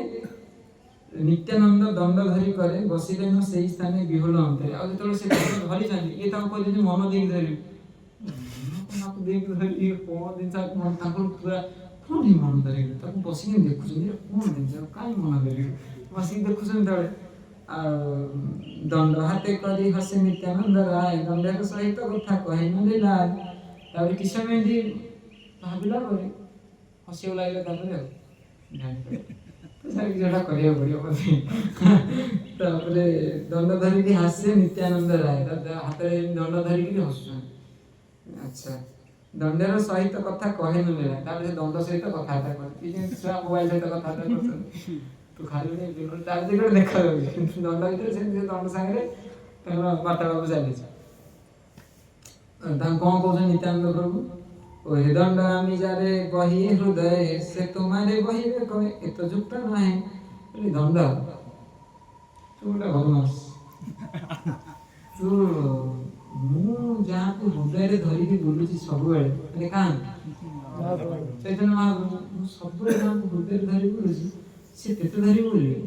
ନିତ୍ୟାନନ୍ଦ ଦଣ୍ଡ ଧରି କରେ, ବସିଲେ ନ ସେଇ ସ୍ଥାନେ ବିହୋଳ ଅନ୍ତରେ। ଆଉ ଯେତେବେଳେ ସେ ଦଣ୍ଡ ଧରିଛନ୍ତି, ଇଏ ତାଙ୍କୁ କହିଛନ୍ତି ମନ ଦେଇକି ଧରିବି, ମନ ଦେଇକି ଧରିବି କଣ ଜିନିଷ ତାଙ୍କର ପୁରା କୋଉଠି ମନ ଧରିବେ, ତାକୁ ବସିକି ଦେଖୁଛନ୍ତି କଣ ଜିନିଷ କାହିଁ ମନ ଧରିବେ, ବସିକି ଦେଖୁଛନ୍ତି ତଳେ। ଆଉ ଦଣ୍ଡ ହାତେ କରି ହସେ ନିତ୍ୟାନନ୍ଦ ରାୟ, ଦଣ୍ଡର ସହିତ କଥା କହେ ନଲିଲା। ତାପରେ କିଛି ସମୟ ଏମିତି ଭାବିଲା ପରେ ହସିବାକୁ ଲାଗିଲା, ତାପରେ ଆଉ ଯୋଉଟା କରିବାକୁ ପଡିବ ମତେ। ତାପରେ ଦଣ୍ଡ ଧରିକି ହାସେ ନିତ୍ୟାନନ୍ଦ ରାୟ, ହାତରେ ଦଣ୍ଡ ଧରିକି ହସୁଛନ୍ତି। ଆଚ୍ଛା, ଦଣ୍ଡର ସହିତ କଥା କହେ ନଲିଲା। ତାପରେ ଦଣ୍ଡ ସହିତ କଥାବାର୍ତ୍ତା କରେ, ଛୁଆ ମୋବାଇଲ ସହିତ କଥାବାର୍ତ୍ତା କରୁଛନ୍ତି, ତୁ ଖାଲି ତାପରେ ଗୋଟେ ଦେଖାଯାଉଛି, କିନ୍ତୁ ଦଣ୍ଡ ଭିତରେ ସେମିତି ଦଣ୍ଡ ସାଙ୍ଗରେ ତାଙ୍କର ବାର୍ତ୍ତାଳାପ ଚାଲିଛି। ତାଙ୍କୁ କଣ କହୁଛନ୍ତି ନିତ୍ୟାନନ୍ଦ ପ୍ରଭୁ, ଓ ହେ ଦଣ୍ଡ আমি যারে বহি হৃদয়ে, সে তোমারে বহিবে কবে এত যুক্ত নহে। ଦଣ୍ଡ ତୁ ଗୋଟେ ବଦମାସ, ତୁ ମୁଁ ଯାହାକୁ ହୃଦୟରେ ଧରିକି ବୁଲୁଛି ସବୁବେଳେ, ମାନେ କାହିଁକି ଚୈତନ୍ୟ ମହାପ୍ରଭୁ, ମୁଁ ସବୁବେଳେ ଯାହାକୁ ହୃଦୟରେ ଧରି ବୁଲୁଛି, ସେ କେତେ ଧରି ବୁଲିବେ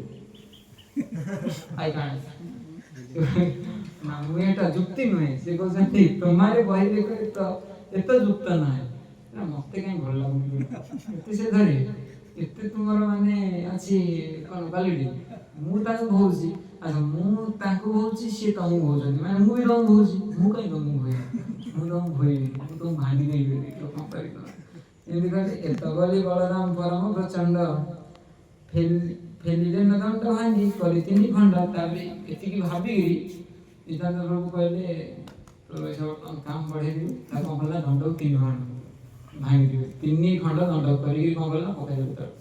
ଆଇ କାଣ ନା, ମୁଁ ଏଟା ଯୁକ୍ତି ନୁହେଁ। ସେ କହୁଛନ୍ତି ତମାରେ ବହିରେ ଏତେ ଯୁକ୍ତ ନୁହେଁ, ମତେ କାହିଁ ଭଲ ଲାଗୁନି, ଏତେ ସେ ଧରିବେ, ଏତେ ତୁମର ମାନେ ଅଛି କଣ କ୍ୱାଲିଟି। ମୁଁ ତାଙ୍କୁ ଭୋଉଛି, ଆଚ୍ଛା ମୁଁ ତାଙ୍କୁ ଭୋଉଛି, ସିଏ ତମକୁ ଭୋଉଛନ୍ତି, ମାନେ ମୁଁ ବି ତମକୁ ଭୋଉଛି, ମୁଁ କାହିଁ ତମକୁ ଭୋଇବି, ମୁଁ ତମକୁ ଭୋଇବି, ମୁଁ ତମକୁ ଭାଙ୍ଗି ଦେଇବି କଣ କରିବି। ଏମିତି କହିଲେ ଏତ ବୋଲି ବଳରାମ ପରମ ପ୍ରଚଣ୍ଡ, ଫେଲିଲେ ନ ଦଣ୍ଡ ଭାଙ୍ଗି କରି 3 ଖଣ୍ଡ। ତାପରେ ଏତିକି ଭାବିକିରି ନିତ୍ୟାନନ୍ଦ ପ୍ରଭୁ କହିଲେ ତୋର ଏସବୁ କାମ ବଢେଇଦେବି। ତାକୁ କଣ କଲା, ଦଣ୍ଡକୁ 3 ଖଣ୍ଡ ଭାଙ୍ଗିଦେବେ, 3 ଖଣ୍ଡ ଦଣ୍ଡ କରିକି କଣ କଲା, ପକେଇଦେବେ ତଳେ।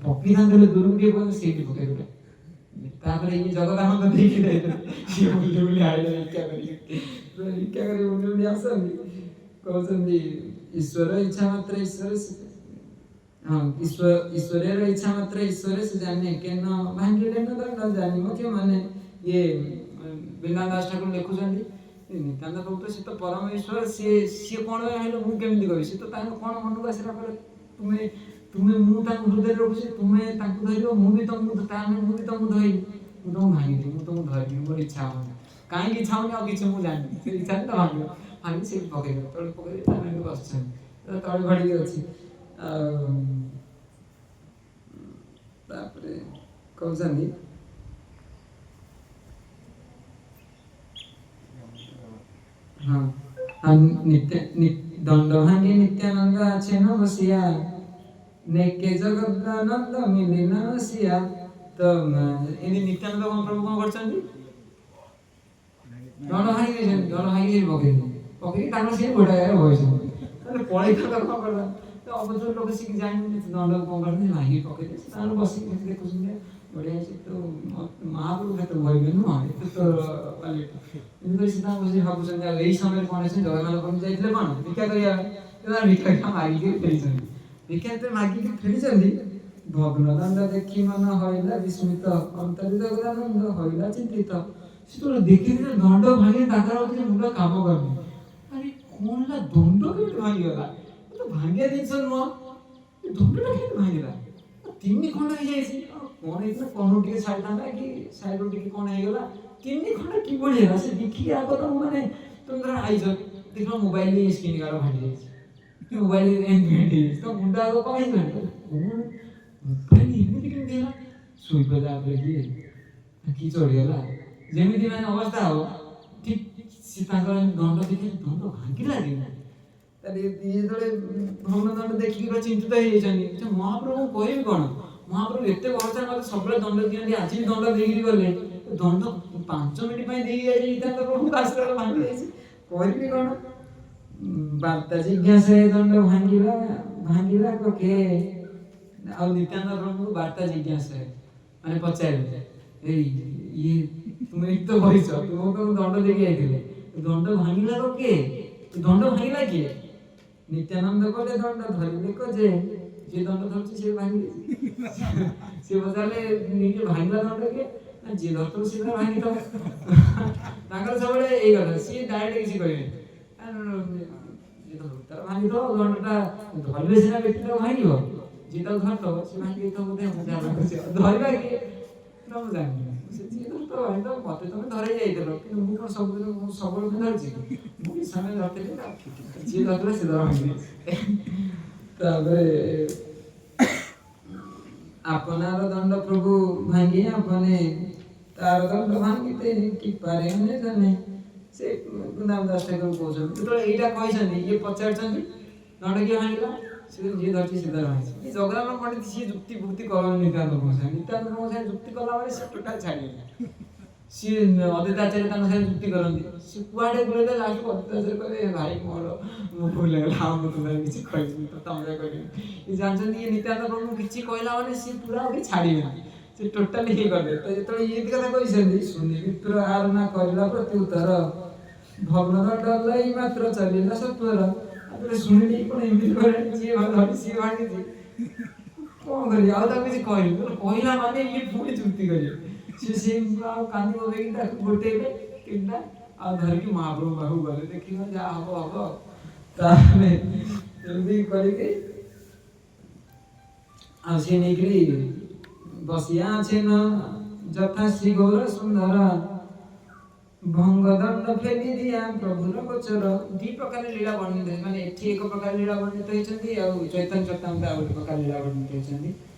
ପକେଇଥାନ୍ତେ ଦୂରକୁ ଟିକେ ପକେଇଲେ ସେଇଠି ପକେଇଦେଲେ। ତାପରେ ଇଏ ଜଗଦାନନ୍ଦ ଦେଇକି ଯାଇଥିଲେ, ସିଏ ବୁଲି ବୁଲି ଆଇଲେ ଭିକ୍ଷା କରିକି ବୁଲି ବୁଲି ଆସନ୍ତି, କହୁଛନ୍ତି ଈଶ୍ୱର ଇଚ୍ଛା ମାତ୍ର ଈଶ୍ୱର, ହଁ ଈଶ୍ୱରର ଇଚ୍ଛା ମାତ୍ର ଈଶ୍ୱର ସେ ଜାନେ, କେନ ଭାଙ୍ଗିଲେ ନ ଦଣ୍ଡ ଜାଣିବ କି ମାନେ। ଇଏ ବୃନ୍ଦାବନ ଦାସ ଠାକୁର ଲେଖୁଛନ୍ତି, ନିତ୍ୟାନନ୍ଦ ପ୍ରଭୁ ତ ସେ ତ ପରମେଶ୍ୱର, ସିଏ କଣ ହେଲେ ମୁଁ କେମିତି କହିବି, ସେ ତ ତାଙ୍କ କଣ ମନକୁ ଆସିଲା ପରେ ତୁମେ ମୁଁ ତାଙ୍କୁ ହୃଦୟରେ ରଖୁଛି, ତୁମେ ତାଙ୍କୁ ଧରିବ, ମୁଁ ବି ତମକୁ ଧରିବି, ମୁଁ ତମକୁ ଭାଙ୍ଗିଦେବି, ମୁଁ ତମକୁ ଧରିବି, ମୋର ଇଚ୍ଛା ହଉନି। କାହିଁକି ଇଚ୍ଛା ହଉନି ଆଉ କିଛି ମୁଁ ଜାଣିନି, ସେ ଇଚ୍ଛା ତ ଭାଙ୍ଗିବ, ଭାଙ୍ଗି ସେଇଠି ପକେଇଦେବେ, ତଳେ ପକେଇଦେବେ, ତାମାନେ ବସିଛନ୍ତି ତଳେ ଘଡ଼ିକି ଅଛି। ଆଉ ତାପରେ କହୁଛନ୍ତି ହଁ ଦଣ୍ଡ ଭାଙ୍ଗି ନିତ୍ୟାନନ୍ଦ আছে ন বসিয়া, ନେକେ ଜଗଦାନନ୍ଦ ମିଳି ନ ଆସିଆ। ତ ଏମିତି ନିତ୍ୟାନନ୍ଦ କଣ ପ୍ରଭୁ କଣ କରିଛନ୍ତି, ଦଣ୍ଡ ଭାଙ୍ଗି ଦେଇଛନ୍ତି, ଦଣ୍ଡ ଭାଙ୍ଗି ସେଇଠି ପକେଇକି ତାଙ୍କର ସେଇ ଗୋଟା ଜାଗାରେ ବସିଛନ୍ତି। ତାହେଲେ ପଳେଇଥାନ୍ତା କଣ କରିଥାନ୍ତା, ତ ଅବଶ୍ୟ ଲୋକ ଶିଖି ଜାଣିଛନ୍ତି ଦଣ୍ଡକୁ କଣ କରିଛନ୍ତି, ଭାଙ୍ଗି ପକେଇଲେ ସେ ତାଙ୍କର ବସିକି ଦେଖୁଛନ୍ତି, ବଢିଆ ହେଇଛି। ତ ମହାପ୍ରଭୁ କେତେ ଭୟବେ ନୁହଁ, ଏତେ ତ କ୍ୱାଲିଟି। କିନ୍ତୁ ସେ ତାଙ୍କୁ ବସି ଭାବୁଛନ୍ତି, ଆଉ ଏଇ ସମୟରେ କଣ ଅଛି, ଜଗନ୍ନାଥ ପ୍ରଭୁ ଯାଇଥିଲେ କଣ ଭିକ୍ଷା କରିବା ପାଇଁ, ଭିକ୍ଷା ମାଗିକି ଫେରିଛନ୍ତି। ଭିକ୍ଷା ଯେତେବେଳେ ମାଗିକି ଫେରିଛନ୍ତି, ଭଗ୍ନ ଦଣ୍ଡ ଦେଖି ମନ ହଇଲା ବିସ୍ମିତ, ଅନ୍ତରେ ଜଗଦାନନ୍ଦ ହଇଲା ଚିନ୍ତିତ। ସେତେବେଳେ ଦେଖିଲେ ଦଣ୍ଡ ଭାଙ୍ଗି ତାଙ୍କର ମୁଣ୍ଡ କାମ କରୁନି। ଆରେ କଣ ହେଲା, ଦଣ୍ଡ କେମିତି ଭାଙ୍ଗିଗଲା? ତ ଭାଙ୍ଗିବା ଜିନିଷ ନୁହଁ, ଦଣ୍ଡଟା କେମିତି ଭାଙ୍ଗିଲା? 3 ଖଣ୍ଡ ହେଇଯାଇଛି। କଣ ହେଇଥିଲା, କଣ ଟିକେ ଛାଡ଼ିଥାନ୍ତା କି ସାଇଡରୁ ଟିକେ କଣ ହେଇଗଲା, 3 ଖଣ୍ଡ କିଭଳି ହେଲା? ସେ ଦେଖିକି ଆଗ ତ ମାନେ ତମେ ଧର ଆଇଛ ଦେଖିଲ ମୋବାଇଲ ସ୍କ୍ରିନ୍ ଗାର୍ଡ ଭାଙ୍ଗି ଯାଇଛି, ମୋବାଇଲ ହେଇଯାଇଛି, ତ ମୁଣ୍ଡ ଆଗ କଣ ହେଇଗଲାଣି? ମୋବାଇଲ ଏମିତି କେମିତି ହେଲା? ଶୋଇପଡ଼ିଲା ପରେ କିଏ କି ଚଢ଼ିଗଲା, ଯେମିତି ମାନେ ଅବସ୍ଥା ହବ ଠିକ ସେ ତାଙ୍କର ଦଣ୍ଡ ଦେଖି ଦଣ୍ଡ ଭାଙ୍ଗିଲା କେମିତି? ତାହେଲେ ଯେତେବେଳେ ଭଗ୍ନ ଦଣ୍ଡ ଦେଖିକି ପୁରା ଚିନ୍ତିତ ହେଇଯାଇଛନ୍ତି, ମହାପ୍ରଭୁଙ୍କୁ କହିବି କଣ? ମହାପ୍ରଭୁ ଏତେ ଭରସା ମତେ ସବୁବେଳେ ଦଣ୍ଡ ଦିଅନ୍ତି, ଆଜି ବି ଦଣ୍ଡ ଦେଇକିରି ଗଲେ, ଦଣ୍ଡ 5 ମିନିଟ୍ ପାଇଁ ଦେଇକି ଯାଇଛି, ନିତ୍ୟାନ୍ତ ପ୍ରଭୁଙ୍କୁ ଆସିଲା ଭାଙ୍ଗି ଯାଇଛି, କହିବି କଣ? ବାର୍ତ୍ତା ଜିଜ୍ଞାସା ଦଣ୍ଡ ଭାଙ୍ଗିଲା ଭାଙ୍ଗିଲା କେ ଆଉ ନିତ୍ୟାନ୍ତ ପ୍ରଭୁଙ୍କୁ ବାର୍ତ୍ତା ଜିଜ୍ଞାସା ମାନେ ପଚାରିଲେ, ଏଇ ଇଏ ତୁମେ ଏଇ ତ କହିଛ, ତୁମକୁ ଦଣ୍ଡ ଦେଇକି ଯାଇଥିଲେ, ଦଣ୍ଡ ଭାଙ୍ଗିଲା ତ କିଏ? ଦଣ୍ଡ ଭାଙ୍ଗିଲା କିଏ? ନିତ୍ୟାନନ୍ଦ କଲେ ଦଣ୍ଡ ଧରିଲେ ଯେ ଯିଏ ଦଣ୍ଡ ଧରୁଛି ସିଏ ଭାଙ୍ଗି ସିଏ ପଚାରିଲେ ନିଜେ ଭାଙ୍ଗିଲା ଦଣ୍ଡ କିଏ? ନା ଯିଏ ଧରୁଥିବ ସିଏ ଭାଙ୍ଗିଥିବ। ତାଙ୍କର ସବୁବେଳେ ଏଇ କଥା, ସିଏ ଡାଇରେକ୍ଟ କିଛି କହିବେନି। ତାର ଭାଙ୍ଗିଥିବ, ଦଣ୍ଡଟା ଧରିଲେ ସିନା ବ୍ୟକ୍ତିଟାକୁ ଭାଙ୍ଗିବ, ଯିଏ ତାକୁ ଧରିଥିବ ସେ ଭାଙ୍ଗି ଦେଇଥିବ ବୋଧେ। ଧରିବା କିଏ? ମୁଁ ଜାଣିନି, ସେ ଯିଏ ଧରିଥିବ ଭାଙ୍ଗିଥିବ। ମତେ ତମେ ଧରେଇ ଯାଇଥିଲ, କିନ୍ତୁ ମୁଁ କଣ ସବୁବେଳେ ଧରିଛି? ମୁଁ ବି ସମୟ ଧରିଥିଲି, ଯିଏ ଧରିଥିଲା ସେ ଧର ଭାଙ୍ଗି ଦେଇଛି। ତାପରେ ଆପଣାର ଦଣ୍ଡ ପ୍ରଭୁ ଭାଙ୍ଗି ଆପନେ ତାର ଦଣ୍ଡ ଭାଙ୍ଗିତେ କି ପାରେ ଜାନେ। ସେ ବୃନ୍ଦାବନ ଦାସ ଠାକୁର କହୁଛନ୍ତି, ଯେତେବେଳେ ଏଇଟା କହିଛନ୍ତି, ଇଏ ପଚାରୁଛନ୍ତି ଦଣ୍ଡ କିଏ ଭାଙ୍ଗିଲା? ସେ ଯିଏ ଧରିଛି ସେ ଧର ଭାଙ୍ଗିଛି। ଜଗନ୍ନାଥ ପଣ୍ଡିତ ସିଏ ଯୁକ୍ତି ଭୁକ୍ତି କରନ୍ତି ନିତ୍ୟାନ୍ତ ପ୍ରଭୁଙ୍କ ସାଙ୍ଗେ ଯୁକ୍ତି କଲା ମାନେ ସେ ଟୋଟାଲ ଛାଡ଼ିବେନି। ସିଏ ଅଦ୍ୱୈତାଚାର୍ଯ୍ୟ ତାଙ୍କ ସାଙ୍ଗେ ଯୁକ୍ତି କରନ୍ତି, ସେ କୁଆଡେ ବୁଲେଇଲେ ଲାଷ୍ଟକୁ ଅଦ୍ୱୈତାଚାର୍ଯ୍ୟ କହିବେ ଭାଇ ମୋର ମୁଁ ଭୁଲ ହେଇଗଲା, ଆଉ ମୁଁ ତୁମକୁ କିଛି କହିବିନି, ତ ତମେ କରିବି। ଇଏ ଜାଣିଛନ୍ତି ଇଏ ନିତ୍ୟାନ୍ତ ପ୍ରଭୁ କିଛି କହିଲା ମାନେ ସିଏ ପୁରା ବି ଛାଡ଼ିବେନି, ସେ ଟୋଟାଲି ଇଏ କରିଦେବେ। ତ ଯେତେବେଳେ ଇଏ କଥା କହିଛନ୍ତି, ଶୁଣି ବିପ୍ର ଆରନା କରିଲା ପ୍ରତି ଉତ୍ତର, ଭଗ୍ନ ଡଲାଇ ମାତ୍ର ଚାଲିଲା ସତ୍ୱର। ତାପରେ ଶୁଣିଲି କଣ ଏମିତି କରେ, ଯିଏ ଧରି ସିଏ ଭାଙ୍ଗିଛି, କଣ କରିବି ଆଉ ତାକୁ କିଛି କହିବି? କହିଲା ମାନେ ଇଏ ପୁଣି ଯୁକ୍ତି କରିବେ। ସେ ଆଉ କାନ୍ଦି ପକେଇକି ତାକୁ ଗୋଟେଇଲେ 3ଟା ଆଉ ଧରିକି ମହାପ୍ରଭୁ ପାଖକୁ ଗଲେ, ଦେଖିବା ଯାହା ହବ ହବ। ତାହେଲେ ଏମିତି କରିକି ଆଉ ସେ ନେଇକିରି ବସିଆ ଅଛେନ ଯଥା ଶ୍ରୀ ଗୌର ସୁନ୍ଦର, ଭଙ୍ଗ ଦଣ୍ଡ ଫେରି ଦିଆ ପ୍ରଭୁର ଗୋଚର। 2 ପ୍ରକାର ଲୀଳା ବର୍ଣ୍ଣିତ ହେଇଛି, ମାନେ ଏଠି ଏକ ପ୍ରକାର ଲୀଳା ବର୍ଣ୍ଣିତ ହେଇଛନ୍ତି, ଆଉ ଚୈତନ୍ୟ ଚରିତାମୃତରେ ଆଉ ଗୋଟେ ପ୍ରକାର ଲୀଳା ବର୍ଣ୍ଣିତ ହେଇଛନ୍ତି।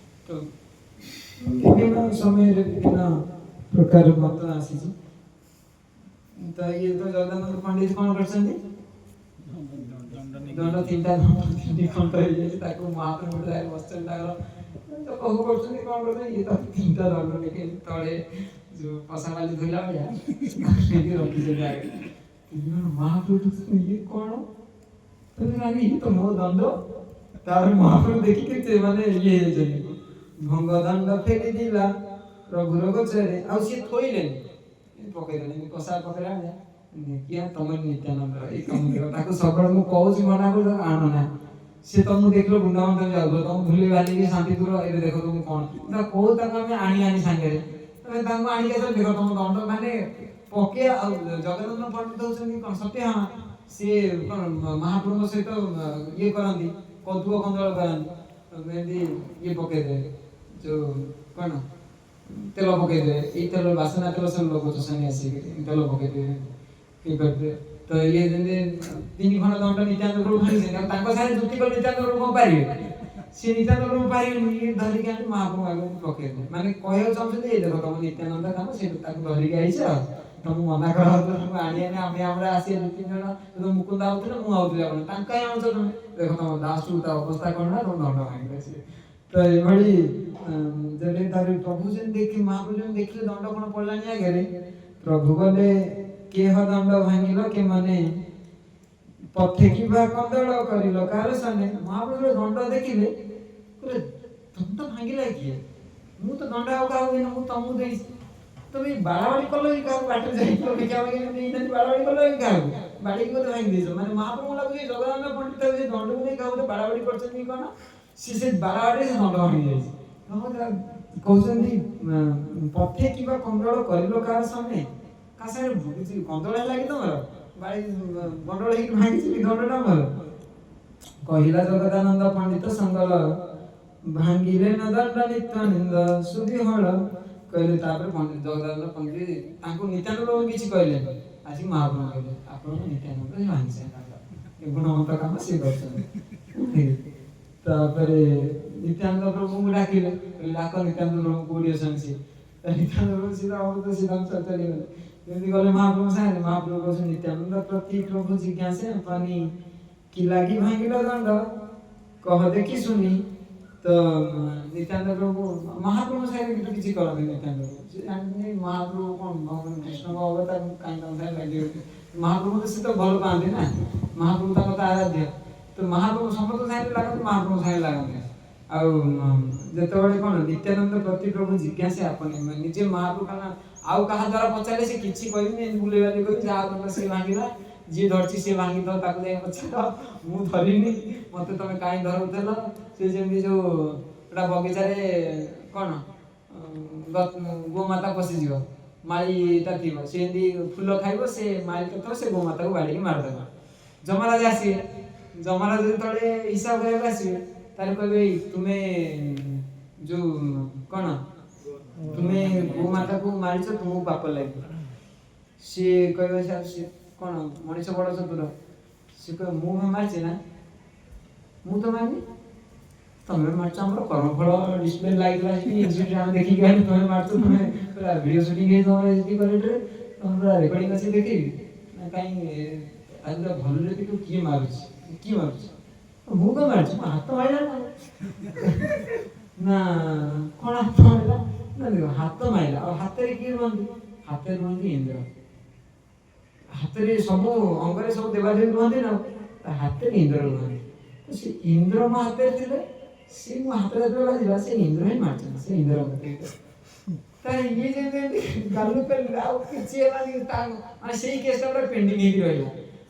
ତ ବିଭିନ୍ନ ସମୟରେ ବିଭିନ୍ନ ପ୍ରକାର ମତ ଆସିଛି। ତ ଇଏ ତ ଜଗଦାନନ୍ଦ ପଣ୍ଡିତ କଣ କରିଛନ୍ତି? ଦଣ୍ଡ 3ଟା ଖଣ୍ଡ ହେଇଯାଇଛି, ତାକୁ ମହାପ୍ରଭୁ ବସିଛନ୍ତି ତାଙ୍କର କହୁ କରୁଛନ୍ତି, କଣ କରୁଛନ୍ତି? ଇଏ ତ 3ଟା ଦଣ୍ଡ ନେଇକି ତଳେ ଯୋଉ ପଶାପାଲି ଧୋଇଲା ଭଳିଆ ରଖିଛନ୍ତି ଆଗରେ। ମହାପ୍ରଭୁ ଇଏ କଣ? ଇଏ ତ ମୋ ଦଣ୍ଡ। ତାପରେ ମହାପ୍ରଭୁ ଦେଖିକି ମାନେ ଇଏ ହେଇଯାଇଛନ୍ତି, ଭଙ୍ଗ ଦଣ୍ଡ ଫେରି ଦିଲା ପ୍ରଭୁର ଗୋଚରେ। ଆଉ ସିଏ ଥୋଇଲେନି, ପକେଇଦେଲେ କଷା ପକେଇଲା ଭଳିଆ। କିଆ ତମ ନିତ୍ୟାନନ୍ଦର ଏଇ କାମ କର, ତାକୁ ସବୁବେଳେ ମୁଁ କହୁଛି ମନା କରୁଛି ଆଣ ନା। ସେ ତମକୁ ଦେଖିଲ ବୃନ୍ଦାବନ ତମେ ଯାଉଥିଲ, ତମକୁ ଭୁଲି ବାଲିକି ଶାନ୍ତି ଦୂର, ଏବେ ଦେଖ ତମକୁ କଣ କହୁ, ତାକୁ ଆମେ ଆଣି ସାଙ୍ଗରେ ତାଙ୍କୁ ଆଣିକି ଆସ, ଦେଖ ତମ ଦଣ୍ଡ ମାନେ ପକେଇବା। ଆଉ ଜଗନ୍ନାଥ ପଣ୍ଡିତ ହଉଛନ୍ତି କଣ ସତ୍ୟ, ହଁ ସିଏ କଣ ମହାପ୍ରଭୁଙ୍କ ସହିତ ଇଏ କରନ୍ତି, କୌତୁକ କନ୍ଦଳ କରନ୍ତି, ଏମିତି ଇଏ ପକେଇଦେବେ, ଯୋଉ କଣ ତେଲ ପକେଇଦେବେ, ଏଇ ତେଲ ବାସନା ତେଲ ସବୁ ଲୋକ ଚଷାନି ଆସିକି ତେଲ ପକେଇଦେବେ, ଇଏ କରିଦେବେ। ତ ଇଏ ଯେମିତି 3 ଖଣ୍ଡ ଦଣ୍ଡ ନିତ୍ୟାନ୍ତ ପ୍ରଭୁ ଭାଙ୍ଗିଛନ୍ତି, ଆଉ ତାଙ୍କ ସାଙ୍ଗେ ଯୁକ୍ତି କଲେ ନିତ୍ୟାନ୍ତ ପ୍ରଭୁ କଣ ପାରିବେ? ସେ ନିତ୍ୟାନ୍ତ ପ୍ରଭୁ ପାରିବେନି, ଇଏ ଧରିକି ଆଣି ମହାପ୍ରଭୁ ଆଗକୁ ପକେଇଦେବେ। ମାନେ କହିବାକୁ ଚାହୁଁଛନ୍ତି, ଏଇ ଦେଖ ତମ ନିତ୍ୟାନନ୍ଦ କାମ, ସେ ତାକୁ ଧରିକି ଆଇଛ, ତମକୁ ମନା କରାହଉଥିଲା ତମକୁ ଆଣିଆନି, ଆମେ ଆମର ଆସିବା 2-3 ଜଣ, ମୁକୁନ୍ଦ ଆଉଥିଲେ ମୁଁ ଆଉଥିଲି, ଆପଣ ତାଙ୍କୁ କାହିଁ ଆଣୁଛ ତମେ? ଦେଖ ତମ ଲାଷ୍ଟକୁ ତା ଅବସ୍ଥା କଣ ନା, ତମ ଦଣ୍ଡ ଭାଙ୍ଗିଲେ ସିଏ। ତ ଏଇଭଳି ଯଦି ତାର ପ୍ରଭୁ ଯେମିତି ଦେଖି ମହାପ୍ରଭୁ ଯେମିତି ଦେଖିଲେ ଦଣ୍ଡ କଣ ପଡ଼ିଲାନି ଆଗରେ, ପ୍ରଭୁ ଗଲେ କେହ ଦଣ୍ଡ ଭାଙ୍ଗିଲ କେ ମନେ, ପଥେ କିବା କନ୍ଦଳ କରିଲ କାହାର ସନେ। ମହାପ୍ରଭୁ ଦଣ୍ଡ ଦେଖିଲେ କହିଲେ ଦଣ୍ଡ ଭାଙ୍ଗିଲା କିଏ? ମୁଁ ତ ଦଣ୍ଡ ଆଉ କାହାକୁ ଦେଇନି, ମୁଁ ତମକୁ ଦେଇଛି, ତମେ ବାଡ଼ାବାଡ଼ି କଲ କି କାହାକୁ? ବାଟରେ ଯାଇଥିଲ ଭିକ୍ଷା ଦେଇଥାନ୍ତି, ବାଡ଼ାବାଡ଼ି କଲ କି କାହାକୁ? ବାଡ଼ିକି ବୋଧେ ଭାଙ୍ଗି ଦେଇଛ। ମାନେ ମହାପ୍ରଭୁ ଲାଗୁଛି ଜଗନ୍ନାଥ ପଣ୍ଡିତ ସେ ଦଣ୍ଡକୁ ନେଇ କାହାକୁ ବାଡ଼ାବାଡ଼ି କରିଛନ୍ତି କଣ, ସେ ବାଡ଼ାବାଡ଼ିରେ ସେ ଦଣ୍ଡ ଭାଙ୍ଗି ଯାଇଛି। କହୁଛନ୍ତି ପଥେ କିବା କନ୍ଦଳ କରିଲ କାହାର ସନେ, କାହା ସାଙ୍ଗରେ କିଛି ଗଣ୍ଡଗୋଳ ହେଲା କି ତମର ବାଡ଼ି ଗଣ୍ଡଗୋଳ ହେଇକି ଭାଙ୍ଗିଛି କି ଦଣ୍ଡଟା ମୋର? କହିଲା ଜଗଦାନନ୍ଦ ପଣ୍ଡିତ ସଙ୍ଗଲ ଭାଙ୍ଗିଲେ ନ ଦଣ୍ଡ ନିତ୍ୟାନନ୍ଦ ସୁଧି ହଳ। କହିଲେ ତାପରେ ପଣ୍ଡିତ ଜଗଦାନନ୍ଦ ପଣ୍ଡିତ ତାଙ୍କୁ ନିତ୍ୟାନନ୍ଦ ପ୍ରଭୁ କିଛି କହିଲେନି, ଆସିକି ମହାପ୍ରଭୁ କହିଲେ ଆପଣଙ୍କୁ ନିତ୍ୟାନନ୍ଦ ହିଁ ଭାଙ୍ଗିছে ଏ ଗୁଣବନ୍ତ କାମ ସିଏ କରିଛନ୍ତି। ତାପରେ ନିତ୍ୟାନନ୍ଦ ପ୍ରଭୁଙ୍କୁ ଡାକିଲେ, ଡାକ ନିତ୍ୟାନନ୍ଦ ପ୍ରଭୁ କୋଉଠି ଅଛନ୍ତି ସିଏ? ନିତ୍ୟାନନ୍ଦ ପ୍ରଭୁ ସିଧା ଅବତ ସିଧା ଚାଲିଗଲେ। ଯେମିତି ଗଲେ ମହାପ୍ରଭୁ ସାଙ୍ଗରେ, ମହାପ୍ରଭୁ କହୁଛନ୍ତି ନିତ୍ୟାନନ୍ଦ ପ୍ରତି ପ୍ରଭୁ ଜିଜ୍ଞାସେ ପାନି କି ଲାଗି ଭାଙ୍ଗିଲ ଦଣ୍ଡ କହ ଦେଖି ଶୁଣି। ତ ନିତ୍ୟାନନ୍ଦ ପ୍ରଭୁ ମହାପ୍ରଭୁ ସାଙ୍ଗରେ କିଛି କରନ୍ତି ନିତ୍ୟାନନ୍ଦ ପ୍ରଭୁ, ସେ ଜାଣିଛନ୍ତି ମହାପ୍ରଭୁ କଣ ଭଗବାନ କୃଷ୍ଣଙ୍କ ଅବତାର କାହିଁ ତାଙ୍କ ସାଙ୍ଗେ ଲାଗିବ। ମହାପ୍ରଭୁ ତ ସେ ତ ଭଲ ପାଆନ୍ତି ନା, ମହାପ୍ରଭୁ ତାଙ୍କ ତ ଆରାଧ୍ୟ। ତ ମହାପ୍ରଭୁ ସମସ୍ତ ସାଙ୍ଗରେ ଲାଗନ୍ତି, ମହାପ୍ରଭୁ ସାଙ୍ଗରେ ଲାଗନ୍ତି। ଆଉ ଯେତେବେଳେ କଣ ନିତ୍ୟାନନ୍ଦ ପ୍ରତି ପ୍ରଭୁ ଜିଜ୍ଞାସା ଆପଣ ନିଜେ ମହାପ୍ରଭୁ କାରଣ ଆଉ କାହା ଦ୍ୱାରା ପଚାରିଲେ ସେ କିଛି କହିବେନି, ଏମିତି ବୁଲେଇବାଲି କହିବି ଯାହା ଦଣ୍ଡ ସିଏ ଭାଙ୍ଗିଲା, ଯିଏ ଧରିଛି ସିଏ ଭାଙ୍ଗିଥିବ ତାକୁ ଯାଇ ପଚାର, ମୁଁ ଧରିନି ମତେ ତମେ କାହିଁ ଧରଉଥିଲ। ସେ ଯେମିତି ଯୋଉ ଗୋଟେ ବଗିଚାରେ କଣ ଗୋମାତା ପଶିଯିବ, ମାଳିଟା ଥିବ, ସେ ଏମିତି ଫୁଲ ଖାଇବ, ସେ ମାଳିଟା ଥିବ, ସେ ଗୋମାତାକୁ ବାଡ଼ିକି ମାରିଦେବ। ଯମରାଜ ଆସିବେ, ଯମରାଜ ଯେତେବେଳେ ହିସାବ କରିବାକୁ ଆସିବେ ତାହେଲେ କହିବେ ତୁମେ ଯୋଉ କଣ ତୁମେ ଗୋମାତାକୁ ମାରିଛ, ତୁମକୁ ପାପ ଲାଗିବ। ସିଏ କହିବ ସିଏ କଣ ମଣିଷ ବଡ଼ ଚତୁର, ସିଏ କହିବ ମୁଁ ମାରିଛି ନା, ମୁଁ ତ ମାରିନି, ତମେ ମାରିଛ। ଆମର କର୍ମଫଳ ଡିସପ୍ଲେ ଲାଗିଥିଲା ସେଠି ଆମେ ଦେଖିକି ଆଣି ତମେ ମାରିଛ, ତମେ ପୁରା ଭିଡ଼ିଓ ସୁଟିଂ ହେଇ ତମର ଏଠି କଲେକ୍ଟରେ ତମେ ପୁରା ରେକର୍ଡିଂ ଅଛି ଦେଖେଇବି ନା କାହିଁ ଆଜି ପୁରା ଭଲରେ ଦେଖିବୁ କିଏ ମାରୁଛି, କିଏ ମାରୁଛି? ମୁଁ କଣ ମାରିଛି, ମୋ ହାତ ମାରିଲା ନା କଣ ହାତ ମାରିଲା ନା, ଦେଖ ହାତ ମାରିଲା। ଆଉ ହାତରେ କିଏ ରୁହନ୍ତି? ହାତରେ ରୁହନ୍ତି ଇନ୍ଦ୍ର। ହାତରେ ସବୁ ଅଙ୍ଗରେ ସବୁ ଦେବାଦେବୀ ରୁହନ୍ତି ନା, ହାତରେ ଇନ୍ଦ୍ର ରୁହନ୍ତି। ତ ସେ ଇନ୍ଦ୍ର ମୋ ହାତରେ ଥିଲେ, ସେ ମୋ ହାତରେ ଯେତେବେଳେ ବାଜିଲା ସେ ଇନ୍ଦ୍ର ହିଁ ମାରିଛନ୍ତି, ସେ ଇନ୍ଦ୍ର ତାହେଲେ ଇଏ ଯେମିତି ଗାଲୁ କଲେ ଆଉ କିଛି ହେଲାନି, ମାନେ ସେଇ କେସଟା ପୁରା ପେଣ୍ଡିଂ ହେଇକି ରହିଲା।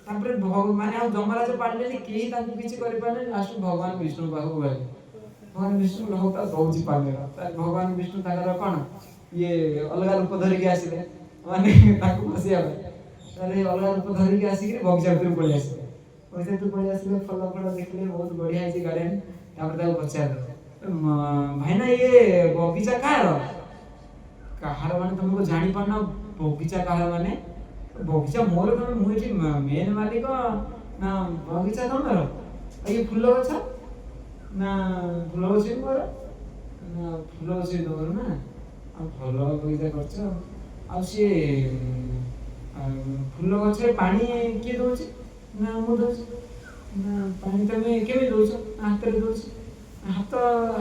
ତାପରେ ମାନେ ଆଉ ଯମରାଜ ପାରିଲେନି, କେହି ତାଙ୍କୁ କିଛି କରିପାରିଲେନି। ଲାଷ୍ଟ ଭଗବାନ ବିଷ୍ଣୁ ପାଖକୁ ଗଲେ, ଭଗବାନ ବିଷ୍ଣୁ ଲୋକ ଦଉଛି ପାଲେଇବା। ଭଗବାନ ବିଷ୍ଣୁ ତାଙ୍କର କଣ ଇଏ ଅଲଗା ରୂପ ଧରିକି ଆସିଲେ, ମାନେ ତାଙ୍କୁ ଫସିବା ପାଇଁ। ତାହେଲେ ଅଲଗା ରୂପ ଧରିକି ଆସିକି ବଗିଚା ଭିତରକୁ ପଳେଇ ଆସିଲେ। ବଗିଚା ଭିତରକୁ ପଳେଇ ଆସିଲେ, ଫଳ ଫଳ ଦେଖିଲେ, ବହୁତ ବଢିଆ ହେଇଛି ଗାର୍ଡେନ। ତାପରେ ତାକୁ ପଚାରିଲେ ଭାଇନା ଇଏ ବଗିଚା କାହାର? କାହାର ମାନେ ତମକୁ ଜାଣିପାରୁନ ବଗିଚା କାହାର ମାନେ? ବଗିଚା ମୋର, ତମେ ମୁଁ ଏଠି ମେନ୍ ମାଲିକ ନା ବଗିଚା ତମର? ଇଏ ଫୁଲ ଗଛ ନା ଫୁଲ ଗଛ ମୋର ନା ଫୁଲ ଗଛ ତମର ନା? ଆଉ ଭଲ ବଗିଚା କରିଛ। ଆଉ ସିଏ ଫୁଲ ଗଛରେ ପାଣି କିଏ ଦଉଛି? ନା ମୁଁ ଦଉଛି। ନା ପାଣି ତମେ କେମିତି ଦଉଛ? ହାତରେ ଦଉଛି। ହାତ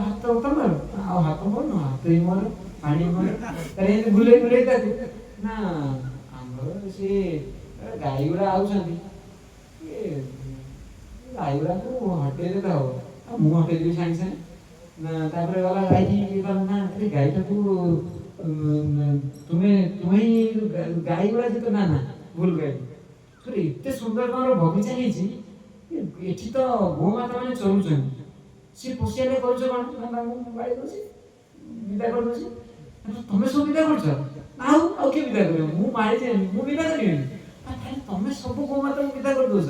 ହାତ ତମର? ଆଉ ହାତ ମୋର ନୁହଁ, ହାତ ହିଁ ମୋର, ପାଣି ମୋର। ତାହେଲେ ଏମିତି ବୁଲେଇ ବୁଲେଇ ତାକୁ ନା ଆମର ସେ ଗାଈ ଗୁଡ଼ା ଆଉଛନ୍ତି, ଗାଈ ଗୁଡ଼ାକୁ ହଟେଇ ଦେଲେ ହବ। ଆଉ ମୁଁ ହଟେଇ ଦେବି ସାଙ୍ଗେ ସାଙ୍ଗେ ନା। ତାପରେ ଗଲା ଗାଈକି ଗଲା ନା ଗାଈଟାକୁ ତୁମେ ତୁମେ ଗାଈ ଗୁଡ଼ା ଯେତେ ନା ନା ଭୁଲ ଗାଈ ଏତେ ସୁନ୍ଦର ତମର ବଗିଚା ହେଇଛି, ଏଠି ତ ଗୋମାତା ମାନେ ଚଳୁଛନ୍ତି, ସିଏ ପଶିଆରେ କରୁଛ କଣ? ତାଙ୍କୁ ଗାଳି କରୁଛି, ବିଦା କରିଦଉଛି। ତମେ ସବୁ ବିଦା କରୁଛ? ଆଉ କିଏ ବିଦା କରିବ? ମୁଁ ମାରିଛି, ମୁଁ ବିଦା କରିବିନି? ତାହେଲେ ତମେ ସବୁ ଗୋମାତାକୁ ବିଦା କରିଦଉଛ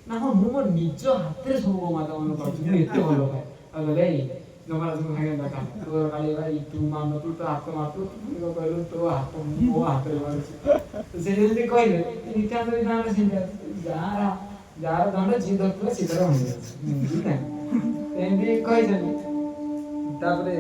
ନା? ହଁ, ମୁଁ ମୋ ନିଜ ହାତରେ ସବୁ ଗୋମାତା ମାନଙ୍କୁ କରୁଛି, ମୁଁ ଏତେ ଭଲ ପାଏ। ଆଉ ଭାଇ ଯମରାଜଙ୍କୁ ଭାଙ୍ଗିବା ଦରକାର, ତୋ କାଳି ଭାଇ ତୁ ମାନୁଛୁ, ତୋ ହାତ ମାରୁଛୁ, ତୁ କହିଲୁ ତୋ ହାତ ମୋ ହାତରେ ମାରୁଛି। ସେ ଯେମିତି କହିଲେ ନିତ୍ୟାନ୍ତ ବିଧାନ ସେମିତି ଯାହାର ଦଣ୍ଡ ଯିଏ ଧରୁଥିଲା ସେ ତାର ଭାଙ୍ଗି ଯାଉଛି, ଏମିତି କହିଛନ୍ତି। ତାପରେ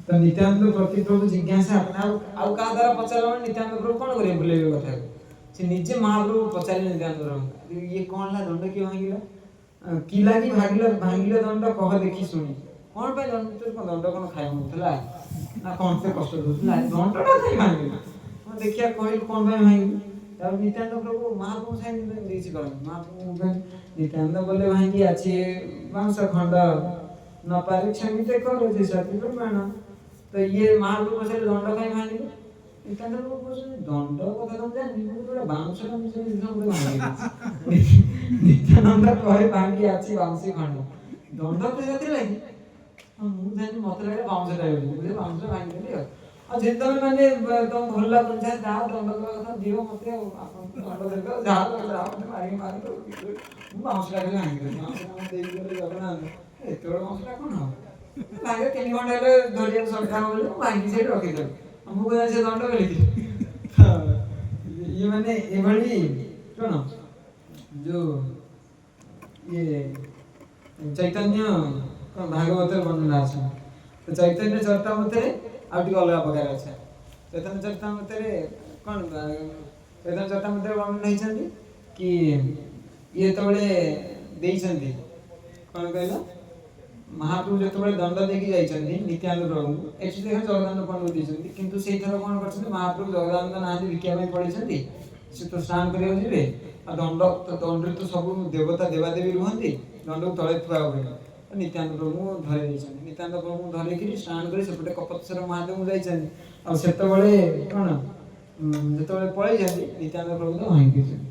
ତ ନିତ୍ୟାନନ୍ଦ ପ୍ରତି ପ୍ରଭୁ ଜିଜ୍ଞାସା ଆଉ କାହା ଦ୍ୱାରା ପଚାରିଲା ମାନେ ନିତ୍ୟାନନ୍ଦ ପ୍ରଭୁ କଣ କରିବେ? ଭୁଲେଇବେ କଥାକୁ। ସେ ନିଜେ ମହାପ୍ରଭୁ ପଚାରିଲେ ନିତ୍ୟାନନ୍ଦ ପ୍ରଭୁ, ଇଏ କଣ ହେଲା ଦଣ୍ଡ କିଏ ଭାଙ୍ଗିଲା? କି ଲାଗି ଭାଙ୍ଗିଲ ଦଣ୍ଡ କହ ଦେଖି ଶୁଣି। କଣ ପାଇଁ ଦଣ୍ଡ କଣ ଖାଇବାକୁ ନଥିଲା ନା କଣ ସେ କଷ୍ଟ ଦଉଥିଲା? ଦଣ୍ଡଟା କାଇଁ ଭାଙ୍ଗିଲା? ଦେଖିବା କହିଲୁ କଣ ପାଇଁ ଭାଙ୍ଗିଲୁ? ତାପରେ ନିତ୍ୟାନନ୍ଦ ପ୍ରଭୁ ମହାପ୍ରଭୁ ସାଙ୍ଗେ କିଛି କରନ୍ତି। ମହାପ୍ରଭୁ ନିତ୍ୟାନନ୍ଦ ବୋଲେ ଭାଙ୍ଗି ଅଛି ବାଉଁଶ ଖଣ୍ଡ ନ ପାରି କ୍ଷମିତେ କରୁଛି ସତୀ ପ୍ରମାଣ। ତ ଇଏ ମହାପ୍ରଭୁ ପଚାରିଲେ ଦଣ୍ଡ କାଇଁ ଭାଙ୍ଗିଲେ? ନିତ୍ୟାନନ୍ଦ ପ୍ରଭୁ କହୁଛନ୍ତି ଦଣ୍ଡ କଥା ତମେ ଜାଣିନି, ମୁଁ ଗୋଟେ ବାଉଁଶଟା ଭାଙ୍ଗି ନିତ୍ୟାନନ୍ଦ କହେ ଭାଙ୍ଗି ଅଛି ବାଉଁଶୀ ଖଣ୍ଡ। ଦଣ୍ଡ ତ ସେଥିରେ ଲାଗି ମୁଁ ଜାଣି ମତେ ଲାଗେ ବାଉଁଶଟା ବୋଲି ବାଉଁଶ ଭାଙ୍ଗିଦେଲି ଆଉ ଯେତେବେଳେ ମାନେ ତମକୁ ଭଲ ଲାଗୁନି ଯାହା ଦଣ୍ଡ ଦେବା କଥା ଦିଅ ମତେ ଆଉ ଆପଣଙ୍କୁ ଦଣ୍ଡ ଦେବେ ଯାହା ମତେ ମାରିକି ମାରନ୍ତୁ ମୁଁ ବାଉଁଶଟା ଖାଲି ଭାଙ୍ଗିଦେଲି ବାଉଁଶଟା ଦେଇଦେଲି ଜଗନ୍ନାଥ ଏତେବେଳେ ବାଉଁଶଟା କ'ଣ ହବ ଭାଙ୍ଗେ 3 ଘଣ୍ଟା ହେଲେ ଧରିବାକୁ ସରକାର ବୋଲି ମୁଁ ଭାଙ୍ଗି ସେଇଠି ରଖିଦେଲି ମୁଁ କହିବା ସେ ଦଣ୍ଡ ବୋଲିକି ଇଏ ମାନେ ଏଭଳି କ'ଣ ଯୋଉ ଇଏ ଚୈତନ୍ୟ କ'ଣ ଭାଗବତରେ ବର୍ଣ୍ଣନା ଅଛି ତ ଚୈତନ୍ୟ ଚରିତାମୃତରେ ଆଉ ଟିକେ ଅଲଗା ପ୍ରକାର ଅଛି ଚୈତନ୍ୟ ଚରିତାମୃତରେ କ'ଣ ଚୈତନ୍ୟ ଚରିତାମୃତରେ ବର୍ଣ୍ଣନା ହେଇଛନ୍ତି କି ଇଏ ଯେତେବେଳେ ଦେଇଛନ୍ତି କ'ଣ କହିଲ ମହାପ୍ରଭୁ ଯେତେବେଳେ ଦଣ୍ଡ ଦେଇକି ଯାଇଛନ୍ତି ନିତ୍ୟାନନ୍ଦ ପ୍ରଭୁଙ୍କୁ ଏଠି ଦେଖ ଜଗଦାନନ୍ଦ ପ୍ରଭୁ ଦେଇଛନ୍ତି କିନ୍ତୁ ସେଇଥର କ'ଣ କରିଛନ୍ତି ମହାପ୍ରଭୁ ଜଗଦାନନ୍ଦ ନାହାନ୍ତି ବିକିବା ପାଇଁ ପଳେଇଛନ୍ତି ସେ ତ ସ୍ନାନ କରିବାକୁ ଯିବେ ଆଉ ଦଣ୍ଡରେ ତ ସବୁ ଦେବତା ଦେବାଦେବୀ ରୁହନ୍ତି ଦଣ୍ଡକୁ ତଳେ ଥୁଆ ହୁଏ ନିତ୍ୟାନନ୍ଦ ପ୍ରଭୁଙ୍କୁ ଧରେଇ ଦେଇଛନ୍ତି ନିତ୍ୟାନନ୍ଦ ପ୍ରଭୁଙ୍କୁ ଧରେଇକିରି ସ୍ନାନ କରି ସେପଟେ କପତେଶ୍ୱର ମହାଦେବଙ୍କୁ ଯାଇଛନ୍ତି ଆଉ ସେତେବେଳେ କ'ଣ ଯେତେବେଳେ ପଳେଇଛନ୍ତି ନିତ୍ୟାନନ୍ଦ ପ୍ରଭୁ ତ ଭାଙ୍ଗି ଦେଇଛନ୍ତି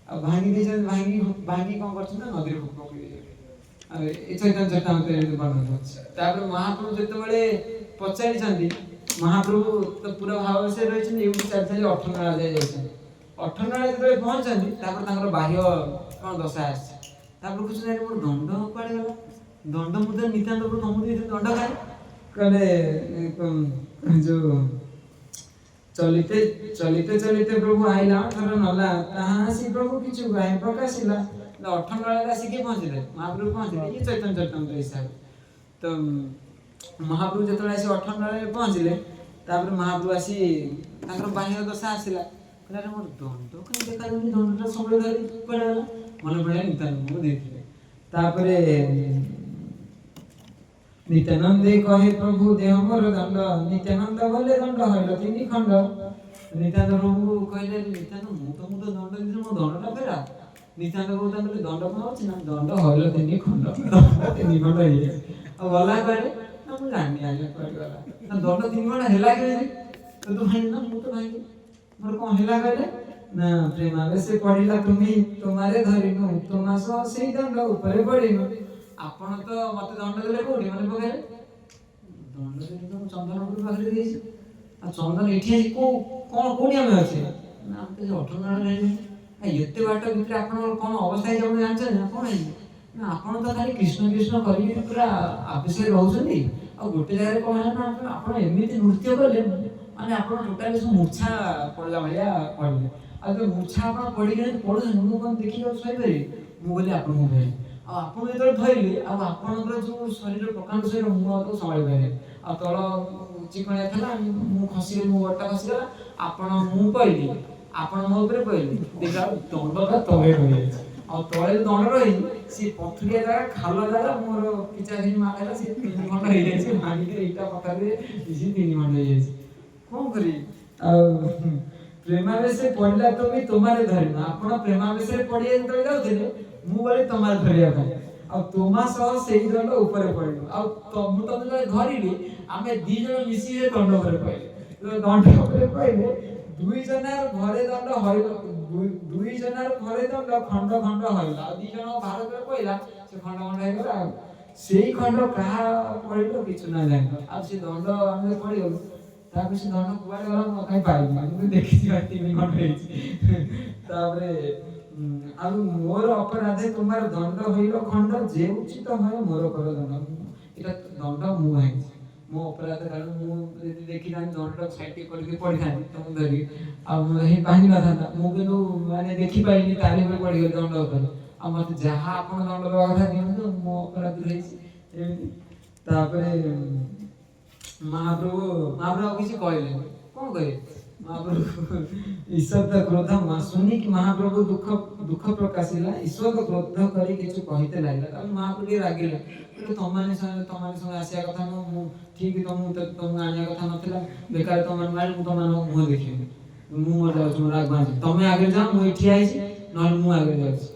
ଆଉ ଭାଙ୍ଗି ଦେଇଛନ୍ତି ଭାଙ୍ଗି କ'ଣ କରିଛନ୍ତି ନା ନଦୀରେ ପକେଇ ଦେଇଛନ୍ତି ଆଉ ଏ ଚୈତନ୍ୟ ଚରିତାମୃତରେ ଏମିତି ବର୍ଣ୍ଣନା ଅଛି ତାପରେ ମହାପ୍ରଭୁ ଯେତେବେଳେ ପଚାରିଛନ୍ତି ମହାପ୍ରଭୁ ତ ପୁରା ଭାବବେଶରେ ରହିଛନ୍ତି ଏଇଠି ଚାଲି ଚାଲି 18 ନାଳା ଯାଇ ଯାଇଛନ୍ତି 18 ନାଳା ଯେତେବେଳେ ପହଞ୍ଚନ୍ତି ତାପରେ ତାଙ୍କର ବାହ୍ୟ କ'ଣ ଦଶା ଆସିଛି ତାପରେ କହୁଛନ୍ତି ମୋର ଦଣ୍ଡ କୁଆଡ଼େ ଗଲା ଦଣ୍ଡ ମୁଁ ତ ନିତ୍ୟାନନ୍ଦ ପ୍ରଭୁ ତମକୁ ଦେଇଥିଲି ଦଣ୍ଡ ଖାଇ କହିଲେ ଯୋଉ ଚଲିତେ ଚଲିତେ ଚଲିତେ ପ୍ରଭୁ ଆଇଲା ଥର ନଲା ତାହା ଆସି ପ୍ରଭୁ କିଛି ଗାଏ ପ୍ରକାଶିଲା 18 ନାଳରେ ଆସିକି ପହଞ୍ଚିଲେ ମହାପ୍ରଭୁ ପହଞ୍ଚିଲେ ଇଏ ଚୈତନ୍ୟ ଚରିତାମୃତ ହିସାବରେ ତ ମହାପ୍ରଭୁ ଯେତେବେଳେ ଆସି 18 ନାଳରେ ପହଞ୍ଚିଲେ ତାପରେ ମହାପ୍ରଭୁ ଆସି ତାଙ୍କର ବାହ୍ୟ ଦଶା ଆସିଲା କହିଲା ମୋର ଦଣ୍ଡ କାହିଁ ଦେଖାଯାଉନି ଦଣ୍ଡଟା ସବୁବେଳେ ଧରି କୁଆଡ଼େ ଗଲା ମନେ ପଡ଼ିଲା ନିତ୍ୟାନନ୍ଦଙ୍କୁ ଦେଇଥିଲେ ତାପରେ ନିତ୍ୟାନନ୍ଦେ କହେ ପ୍ରଭୁ ଦେହ ମୋର ଦଣ୍ଡ ନିତ୍ୟାନନ୍ଦ ବୋଲେ ଦଣ୍ଡ ହଇଲ 3 ଖଣ୍ଡ ନିତ୍ୟାନନ୍ଦ ପ୍ରଭୁ କହିଲେ ନିତ୍ୟାନନ୍ଦ ମୁଁ ତ ଦଣ୍ଡ ଦେଇଥିଲି ମୋ ଦଣ୍ଡଟା ଫେରା ନିତ୍ୟାନନ୍ଦ ପ୍ରଭୁ ତାଙ୍କୁ ଦଣ୍ଡ କ'ଣ ହଉଛି ନା ଦଣ୍ଡ ହଇଲ 3 ଖଣ୍ଡ 3 ଖଣ୍ଡ ହେଇଯାଇଛି ଆଉ ଗଲା କୁଆଡ଼େ ନା ମୁଁ ଜାଣିନି ଆଜ୍ଞା କୁଆଡ଼େ ଗଲା ନା ଦଣ୍ଡ 3 ଖଣ୍ଡ ହେଲା କେମିତି ତୁ ଭାଙ୍ଗି ନା ମୁଁ ତ ଭାଙ୍ଗି ମୋର କ'ଣ ହେଲା କହିଲେ ନା ପ୍ରେମାବେଶେ ପଡ଼ିଲା ତୁମେ ତୁମାରେ ଧରିନୁ ତୁମା ସହ ସେଇ ଦଣ୍ଡ ଉପରେ ପଡ଼ିନୁ ଆପଣ ତ ମତେ ଦଣ୍ଡ ଦେଲେ କୋଉଠି ମନେ ପକେଇଲେ ଦଣ୍ଡ ଦେଲେ ତ ମୁଁ ଚନ୍ଦନପୁର ପାଖରେ ଦେଇଛି ଆଉ ଚନ୍ଦନ ଏଠି ଆସି କୋଉଠି ଆମେ ଅଛେ ନା ଆମେ ତ 18 ନାଳରେ ରହିଛୁ ଏତେ ବାଟ ଭିତରେ ଆପଣଙ୍କର କ'ଣ ଅବସ୍ଥା ହେଇଛି ଆପଣ ଜାଣିଛନ୍ତି ନା କ'ଣ ହେଇଛି ନା ଆପଣ ତ ଖାଲି କୃଷ୍ଣ କୃଷ୍ଣ କରିକି ପୁରା ଆବେଶରେ ରହୁଛନ୍ତି ଆଉ ଗୋଟେ ଜାଗାରେ କ'ଣ ହେଲା ନା ଆପଣ ଏମିତି ନୃତ୍ୟ କଲେ ମାନେ ଆପଣ ଟୋଟାଲି ସବୁ ମୂର୍ଚ୍ଛା ପଡ଼ିଲା ଭଳିଆ ପଡ଼ିଲେ ଆଉ ତ ମୂର୍ଚ୍ଛା ଆପଣ ପଡ଼ିକି ପଡ଼ୁଛନ୍ତି ମୁଁ କ'ଣ ଦେଖିକି ଆଉ ଶୋଇପାରିବି ମୁଁ କହିଲି ଆପଣଙ୍କୁ ଧରିଲି ଆଉ ଆପଣ ଯେତେବେଳେ ଧରିଲି ଆଉ ଆପଣଙ୍କର ଯେଉଁ ଶରୀର ପ୍ରକାଣ୍ଡ ଶରୀର ମୁଁ ଆଉ ତାକୁ ସମ୍ଭାଳି ପାରିଲି ଆଉ ତଳ ଚିକଣିଆ ଥିଲା ମୁଁ ଖସିଗଲି ମୋ ଗୋଡ଼ଟା ଖସିଗଲା ଆପଣ ମୁଁ ପଇଲି ଆପଣ ମୋ ଉପରେ ପଇଲେ ଦେଖିଲା ଦଣ୍ଡଟା ତଳେ ରହିଯାଇଛି ଆଉ ତଳେ ଦଣ୍ଡ ରହିଛି ସେ ପଥୁରିଆ ଜାଗା ଖାଲ ଜାଗା ମୋର ପିଚାଖିନି ମାରିଲା ସେ 3 ଖଣ୍ଡ ହେଇଯାଇଛି ଭାଙ୍ଗିକି ଏଇଟା ପକାରେ ସେ 3 ଖଣ୍ଡ ହେଇଯାଇଛି କ'ଣ କରିବି ଆଉ ପ୍ରେମାବେଶରେ ପଡ଼ିଲା ତୁମେ ତୁମାରେ ଧରିନ ଆପଣ ପ୍ରେମାବେଶରେ ପଡ଼ିଆ ଯେତେବେଳେ ଯାଉଥିଲେ ମୁଁ ଗଲି ତୁମାରେ ଧରିବା ପାଇଁ ଆଉ ତୁମା ସହ ସେଇ ଦଣ୍ଡ ଉପରେ ପଡ଼ିଲୁ ଆଉ ମୁଁ ତମେ ଯେତେବେଳେ ଧରିଲି ଆମେ 2 ଜଣ ମିଶିକି ଦଣ୍ଡ ଉପରେ ପଡ଼ିଲେ ଦଣ୍ଡ ଉପରେ ପଡ଼ିଲେ 2 ଜଣର ଘରେ ଦଣ୍ଡ ହଇଲ 2 ଜଣର ଘରେ ଦଣ୍ଡ ଖଣ୍ଡ ଖଣ୍ଡ ହଇଲା ଆଉ 2 ଜଣ ଭାରତରେ ପଇଲା ସେ ଖଣ୍ଡ ଖଣ୍ଡ ହେଇଗଲା ଆଉ ସେଇ ଖଣ୍ଡ କାହା ପଡ଼ିଲ କିଛି ନା ଜାଣିଲ ଆଉ ସେ ଦଣ୍ଡ ଆମେ ପଡ଼ିଗଲୁ ତାପରେ ସେ ଦଣ୍ଡ କୁଆଡ଼େ ଗଲା ମୁଁ କାହିଁ ପାଇଲି ମୁଁ ଦେଖିଛି 3 ଖଣ୍ଡ ହେଇଛି ତାପରେ ଆଉ ମୋର ଅପରାଧେ ତୁମାର ଦଣ୍ଡ ହଇଲ ଖଣ୍ଡ ଯେ ଉଚିତ ହୁଏ ମୋର କର ଦଣ୍ଡ ଏଇଟା ଦଣ୍ଡ ମୁଁ ଭାଙ୍ଗିଛି ମୋ ଅପରାଧ କାରଣ ମୁଁ ଯଦି ଦେଖିଥାନ୍ତି ଦଣ୍ଡଟାକୁ ସାଇଡ଼୍ କରିକି ପଡ଼ିଥାନ୍ତି ତମକୁ ଧରିକି ଆଉ ଭାଙ୍ଗି ନଥାନ୍ତା ମୁଁ କିନ୍ତୁ ମାନେ ଦେଖିପାରିନି ତାରି ଉପରେ ପଡ଼ିଗଲି ଦଣ୍ଡ ଉପରେ ଆଉ ମୋତେ ଯାହା ଆପଣ ଦଣ୍ଡ ଦେବା କଥା ଦିଅନ୍ତୁ ମୋ ଅପରାଧ ହେଇଛି ଏମିତି ତାପରେ ମହାପ୍ରଭୁ ଆଉ କିଛି କହିଲେନି କ'ଣ କହିଲେ ମହାପ୍ରଭୁ ଈଶ୍ୱର କ୍ରୋଧ ଶୁଣିକି ମହାପ୍ରଭୁ ଦୁଃଖ ପ୍ରକାଶିଲା ଈଶ୍ୱର କ୍ରୋଧ କରି କିଛି କହିତେ ଲାଗିଲା ତାପରେ ମହାପ୍ରଭୁ ଟିକେ ରାଗିଲେ ତମମାନେ ସଙ୍ଗେ ଆସିବା କଥା ନୁହଁ ମୁଁ ଠିକ୍ ତମକୁ ଆଣିବା କଥା ନଥିଲା ବେକାର ତମମାନେ ମାରି ମୁଁ ତମମାନଙ୍କ ମୁହଁ ଦେଖିବି ମୁଁ ମୋର ଯାଉଛି ମୋର ଆଗ ଆସି ତମେ ଆଗରେ ଯାଅ ମୁଁ ଏଠି ଆଇଛି ନହେଲେ ମୁଁ ଆଗରେ ଯାଉଛି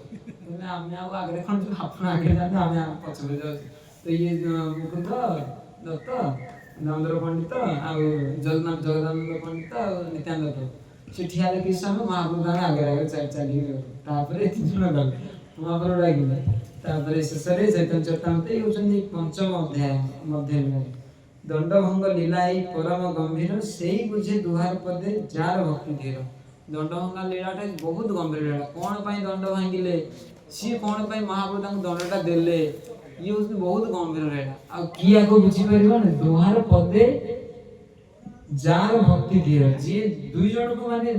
ଆମେ ଆଉ ଆଗରେ କ'ଣ ଆପଣ ଆଗରେ ଯାଆନ୍ତୁ ଆମେ ପଛରେ ଯାଉଛୁ ତ ଇଏ ମୁକୁନ୍ଦ ଦତ୍ତ ଦାମୋଦର ପଣ୍ଡିତ ଆଉ ଜଗଦାନନ୍ଦ ପଣ୍ଡିତ ଆଉ ନିତ୍ୟାନନ୍ଦ ପ୍ରଭୁ ସେ ଠିଆ ହେଲେ କିଛି ସମୟ ମହାପ୍ରଭୁ ତାଙ୍କ ଆଗରେ ଚାଲିକି ତାପରେ 3 ଜଣ ଗଲେ ମହାପ୍ରଭୁ ଡାକିଲେ तापर शेषे चैतन्य चरितामृत ये होचंदी पंचम अध्याय मध्य दंडभंग लीलाई परम गंभीर सेई बुझे दुहार पदे जार भक्ति धीर। दंडभंग लीलाटा बहुत गंभीर लीला कौन पाई दंड भांगिले सी कौन पाई महाप्रभु तांको दंडटा देले ये होची बहुत गंभीर लीला आ किया को बुझी परिबो न दुहार पदे जार भक्ति धीर जे दुई जण को माने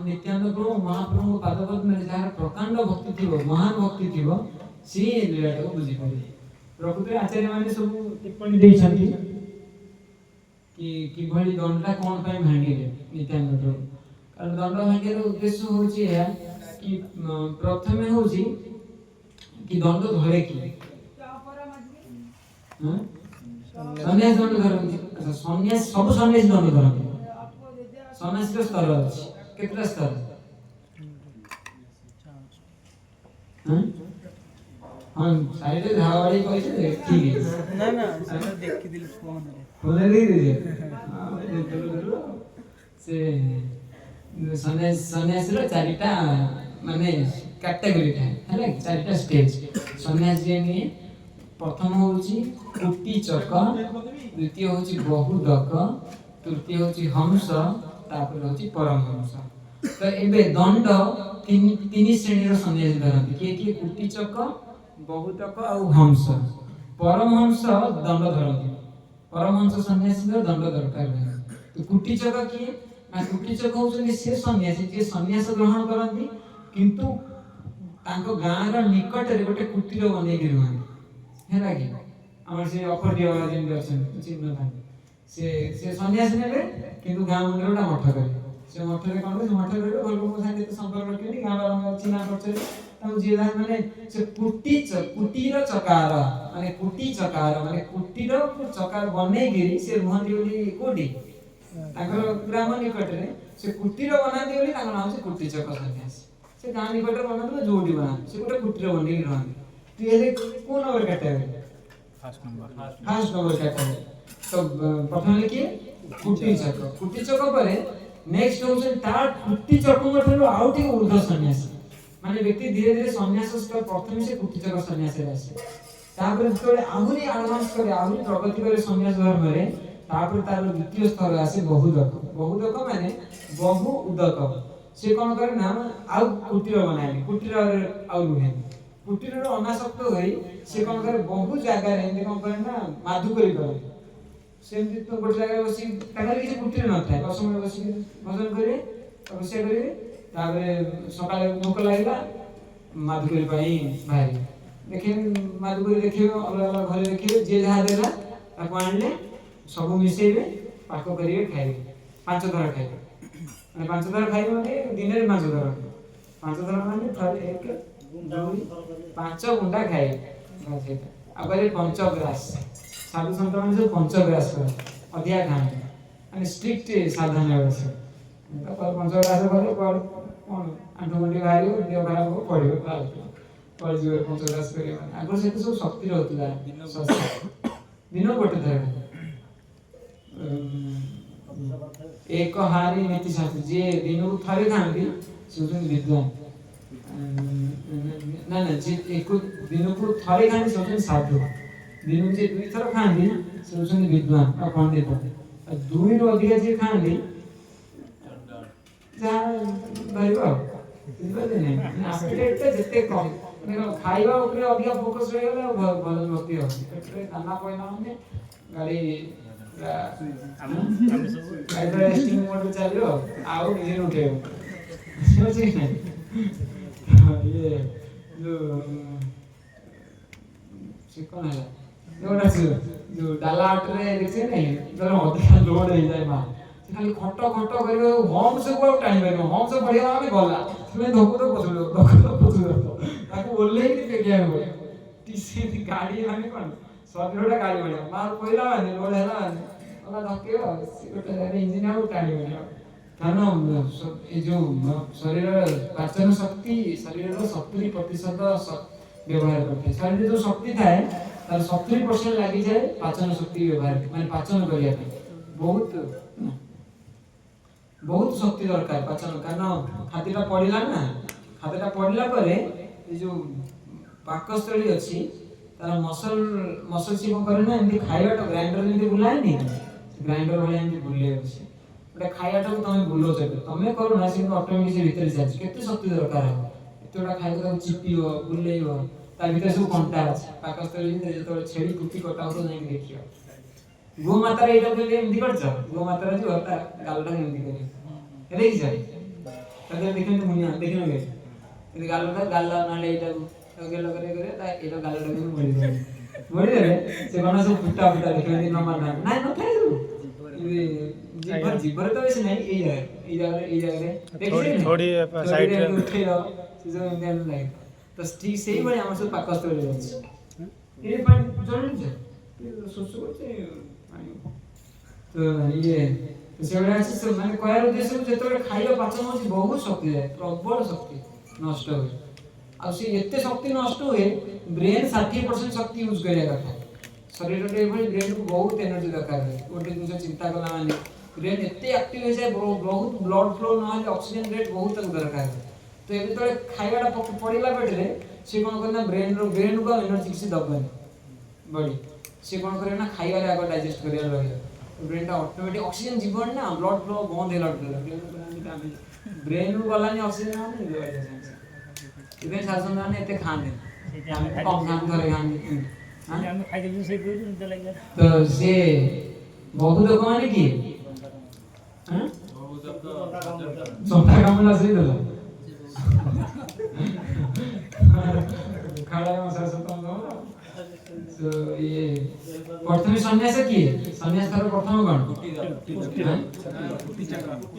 नित्यानंद प्रभु महाप्रभु पादपद में जार प्रकांड भक्ति थिबो महान भक्ति थिबो सी लीलाटा को बुझी परिबो। प्रकृति आचार्य माने सब टिप्पणी देइछन्ति कि किभଳି दंडटा कोन पय भांगिले नित्यानंद प्रभु कारण दंड भांगिर उद्देश्य होची या कि प्रथमे होची कि दंड धरे कि सन्यास दंड धरନ୍ତି अच्छा सन्यास सब सन्यास दंड धरନ୍ତି सन्यास रो स्तर अछि केतरा स्तर हां साइड धावाड़ी कहै ठीक है ना ना सेटा देखि दिल फोन रे फोन रे दे से सन्यास रो चारिटा माने कैटेगरी था हैला चारिटा स्टेज सन्यास जे नि प्रथम होची कुटी चक द्वितीय होची बहुदक तृतीय होची हंस तापर होची परमहंस। तो एबे दंड तीन श्रेणी रो सन्यास धरନ୍ତି के कुटी चक बहुतक आ हंस परमहंस दंड धरନ୍ତି परमहंस सन्यासी रो दंड दरकार है। तो कुटी चक किए ना कुटी चक होचनी से सन्यासी जे सन्यास ग्रहण करନ୍ତି किंतु तांको गाँ रो निकट रे गोटे कुटीर बनै के रहନ୍ତି हैला कि हमर से ऑफर दिया वाला जिन दर्शन चिन्ह था से सन्यास नेले किंतु गाँ मंदिर टा मठ करे से मठ रे कोन मठ रे भल को साथे संपर्क रखनी गाँ वाला चिन्ह करछे ताऊ जे माने से कुटीर चकार माने कुटी चकार माने कुटीर चकार बनै गिरी से रुहंती ओली कोडी ताकर ग्राम निकट रे से कुटीर बनाती ओली ताकर नाम से कुटी चक सन्यास से गाँ निकट रे बनातो जोडी बना से गोटे कुटीर बनै रहंती तो ये कोन number category first number category. तो प्रथम लिखिए कुटी चक परे नेक्स्ट होचे तार कुटी चक मठरो आउट ऊर्ध्व सन्यासी माने व्यक्ति धीरे धीरे सन्यास स्तर प्रथम से कुटी चक सन्यास रे आसे तापर तोले आहुरी एडवांस करे आहुरी प्रगति करे सन्यास धर्म रे तापर तार द्वितीय स्तर आसे बहुदक माने बहु उदक से कोन करे ना आउ कुटीर बनाए कुटीर आउ रुहे कुटीर रो अनासक्त होई से कोन करे बहु जागा रे एंदे कोन करे ना माधु करी करे सेमति तो गोटे जगह बसी ताकर किछ कुटीर न थाए दस मिनिट बसी भोजन करे तपस्या करे ताबे सकाळे भूख लागिला माधुकरी पई भाई देखे माधुकरी देखियो अलग अलग घरे देखियो जे जहा देला ताको आनले सब मिसेबे पाको करिवे खाइबे पांच थर खाइबे माने पांच थर खाइबे माने दिन रे पांच थर माने थर एक दुई पांच गुंडा खाइबे सेटा आ परे पंचग्रास साधु संत माने सब पंचग्रास कर अधिया खाने माने स्ट्रिक्ट साधन है तो पर पंचग्रास करे पर कोन आंठगंडी भारी देह खराब हो पड़िबो पर जीव पंचग्रास करे माने आगर से सब शक्ति रहतला दिन गोटे थर एक हारी नीति शास्त्र जे दिन को थरे खांदी सुजन विद्वान ना ना जे एक दिन को थरे खांदी सुजन साधु दिन जे दुई थर खांदी सुजन विद्वान आ पंडित दुई रो अधिक जे खांदी जा भाईबा बुझले नै आस्पिरेट जते कम खाइबा ऊपर अधिक फोकस रह गेला भल भक्ति हो पेटरे खाना पयना ने गाड़ी गाड़ी स्टिंग मोड चलियो आउ नहीं उठे सोचे नहीं ये जो चिकन है जोड़ा जो डाला आटरे देखछे नहीं जरा अधिक लोड हो जाए मा खाली खटो खटो करियो होम से को टाइम लागो होम से बढ़िया आमे गला तुमे धोको तो पछुलो ताको बोलले कि पेकिया हो टीसी गाड़ी माने कोन सबरोटा गाड़ी बढिया मार पहिला माने लोड हैला ओला धकेयो सिकोटे रे इंजिन आउ टाणी बढिया कारण ए जो शरीर पाचन शक्ति शरीर रो 70% व्यवहार करते शरीर जो शक्ति थाए तार 70% लागि जाए पाचन शक्ति व्यवहार माने पाचन करिया बहुत शक्ति दरकार पाचन कारण खाद्यटा पड़िला ना खाद्यटा पड़िला परे ए जो ପାକସ୍ଥଳୀ ଅଛି ତାର ମସଲ ସି କଣ କରେ ନା ଏମିତି ଖାଇବାଟା ଗ୍ରାଇଣ୍ଡର ଯେମିତି ବୁଲାଏନି ଗ୍ରାଇଣ୍ଡର ଭଳିଆ ଏମିତି ବୁଲେଇ ଅଛି ଗୋଟେ ଖାଇବାଟାକୁ ତମେ ବୁଲଉଛ ତମେ କରୁନା ସେ ଅଟୋମେଟିକ ସେ ଭିତରେ ଚାଲିଛି କେତେ ଶକ୍ତି ଦରକାର ହବ ଏତେ ଗୁଡ଼ା ଖାଇବା ତାକୁ ଚିପିବ ବୁଲେଇବ ତା ଭିତରେ ସବୁ କଣ୍ଟା ଅଛି ପାକସ୍ଥଳୀ ଭିତରେ ଯେତେବେଳେ ଛେଳି କୁଟି କଟା ହଉଥିବ ଯାଇକି ଦେଖିବ ଗୋମାତାର ଏଇଟା କେବେ ଏମିତି କରିଛ ଗୋମାତାର ଯିବ ତା ଗାଲଟା ଏମିତି କରିବ ଦେଖିଛ ତାକୁ ଦେଖିଲେ ମୁନିଆ ଦେଖିନ କେ ଏମିତି ଗାଲଟା ଗାଲ ନହେଲେ ଏଇଟାକୁ ଗେଲ କରି ତା ଏଇଟା ଗାଲଟା ବି ମୋଡ଼ିଦେଲେ ସେ କଣ ସବୁ ଫୁଟା ଫୁଟା ଦେଖିବ ଏମିତି ନ ମାରିଲା ନାଇଁ ନଥାଏ ସବୁ जीवर तो वैसे नहीं ई जगह थोड़ी साइड रे उठेयो से जो इंडियन लाइक तो ठीक सही बड़े हमर सब पाकस्थ हो जाय ये पानी जरूर है सोचो करते पानी तो ये सेवडा আছে सब মানে কয়ার উদ্দেশ্য যেতବେଳେ খাইলো পাচন হচ্ছে বহুত শক্তি যায় প্রবল শক্তি নষ্ট হয় আর সে এতে শক্তি নষ্ট হয় ব্রেন 60% শক্তি ইউজ করে কথা शरीर रे ब्रेन को बहुत एनर्जी दरकार है गोटे जिन चिंता कला माने ब्रेन एते एक्टिव हो जाए बहुत ब्लड फ्लो न है ऑक्सीजन रेट बहुत दरकार है तो एबे तळे खाइबाटा पड़िला पेटरे से कोन करना ब्रेन को एनर्जी किसी दबनी बॉडी से कोन करे ना खाइबा रे आगो डाइजेस्ट करिया लगे ब्रेन टा ऑटोमेटिक ऑक्सीजन जीवन ना ब्लड फ्लो बंद हेला ब्रेन को गलानी ऑक्सीजन ना इबे शासन ना एते खाने कम खान करे खाने तो से बहुत माने की सोता कामला से दला खड़ा मसा सतम दो तो ये प्रथम सन्यास की सन्यास कर प्रथम कोन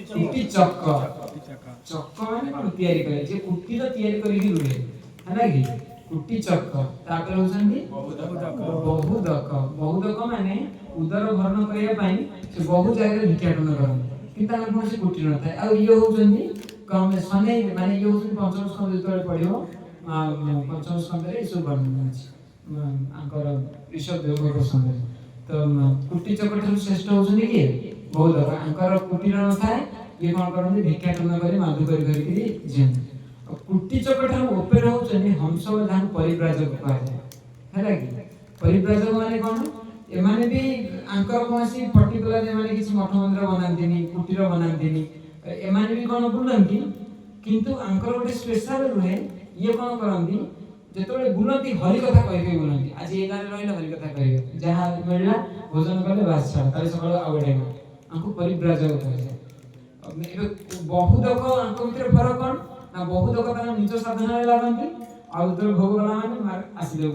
कुटी चक्र माने कोन तयारी करे जे कुटी तो तयारी करी ही रुले है ना की कुटी चक्र तापर होसंदी बहुदक माने उदर भरण करिया पई से बहुत जगह भिक्षाटन करन किंतु हम कोन से कुटी न थाए आ ये होसंदी कम सने माने ये होसंदी पंचम स्कंद जेतले पढियो पंचम स्कंद रे सब वर्णन अछि आंकर ऋषभ देव प्रसंग तो कुटी चक्र ठु श्रेष्ठ होसंदी की बहुदक आंकर कुटी न थाए ये कोन करन भिक्षाटन करी माधु करी जेन कुटी चक्र ऊपर होचनी हंसवर्धन परिव्राजक कहले हैला कि परिव्राजक माने कोन ए माने भी आंकर कोनसी पर्टिकुलर जे माने किछि मठ मंदिर बनांतिनी कुटीर बनांतिनी ए माने भी कोन बुलंती किंतु आंकर गोटे स्पेशल रहे ये कोन करंती जेतोले बुलंती हरि कथा कहबे बुलंती आज ए गाने रहिला हरि कथा कहबे जहा मिलला भोजन करले बास छा काली सकाळ आवडे आंको परिव्राजक कहले अब बहुदक आंको भितर फरक कोन ना बहुत लोग निज साधन लागंती आ उधर भोग वाला माने आसिले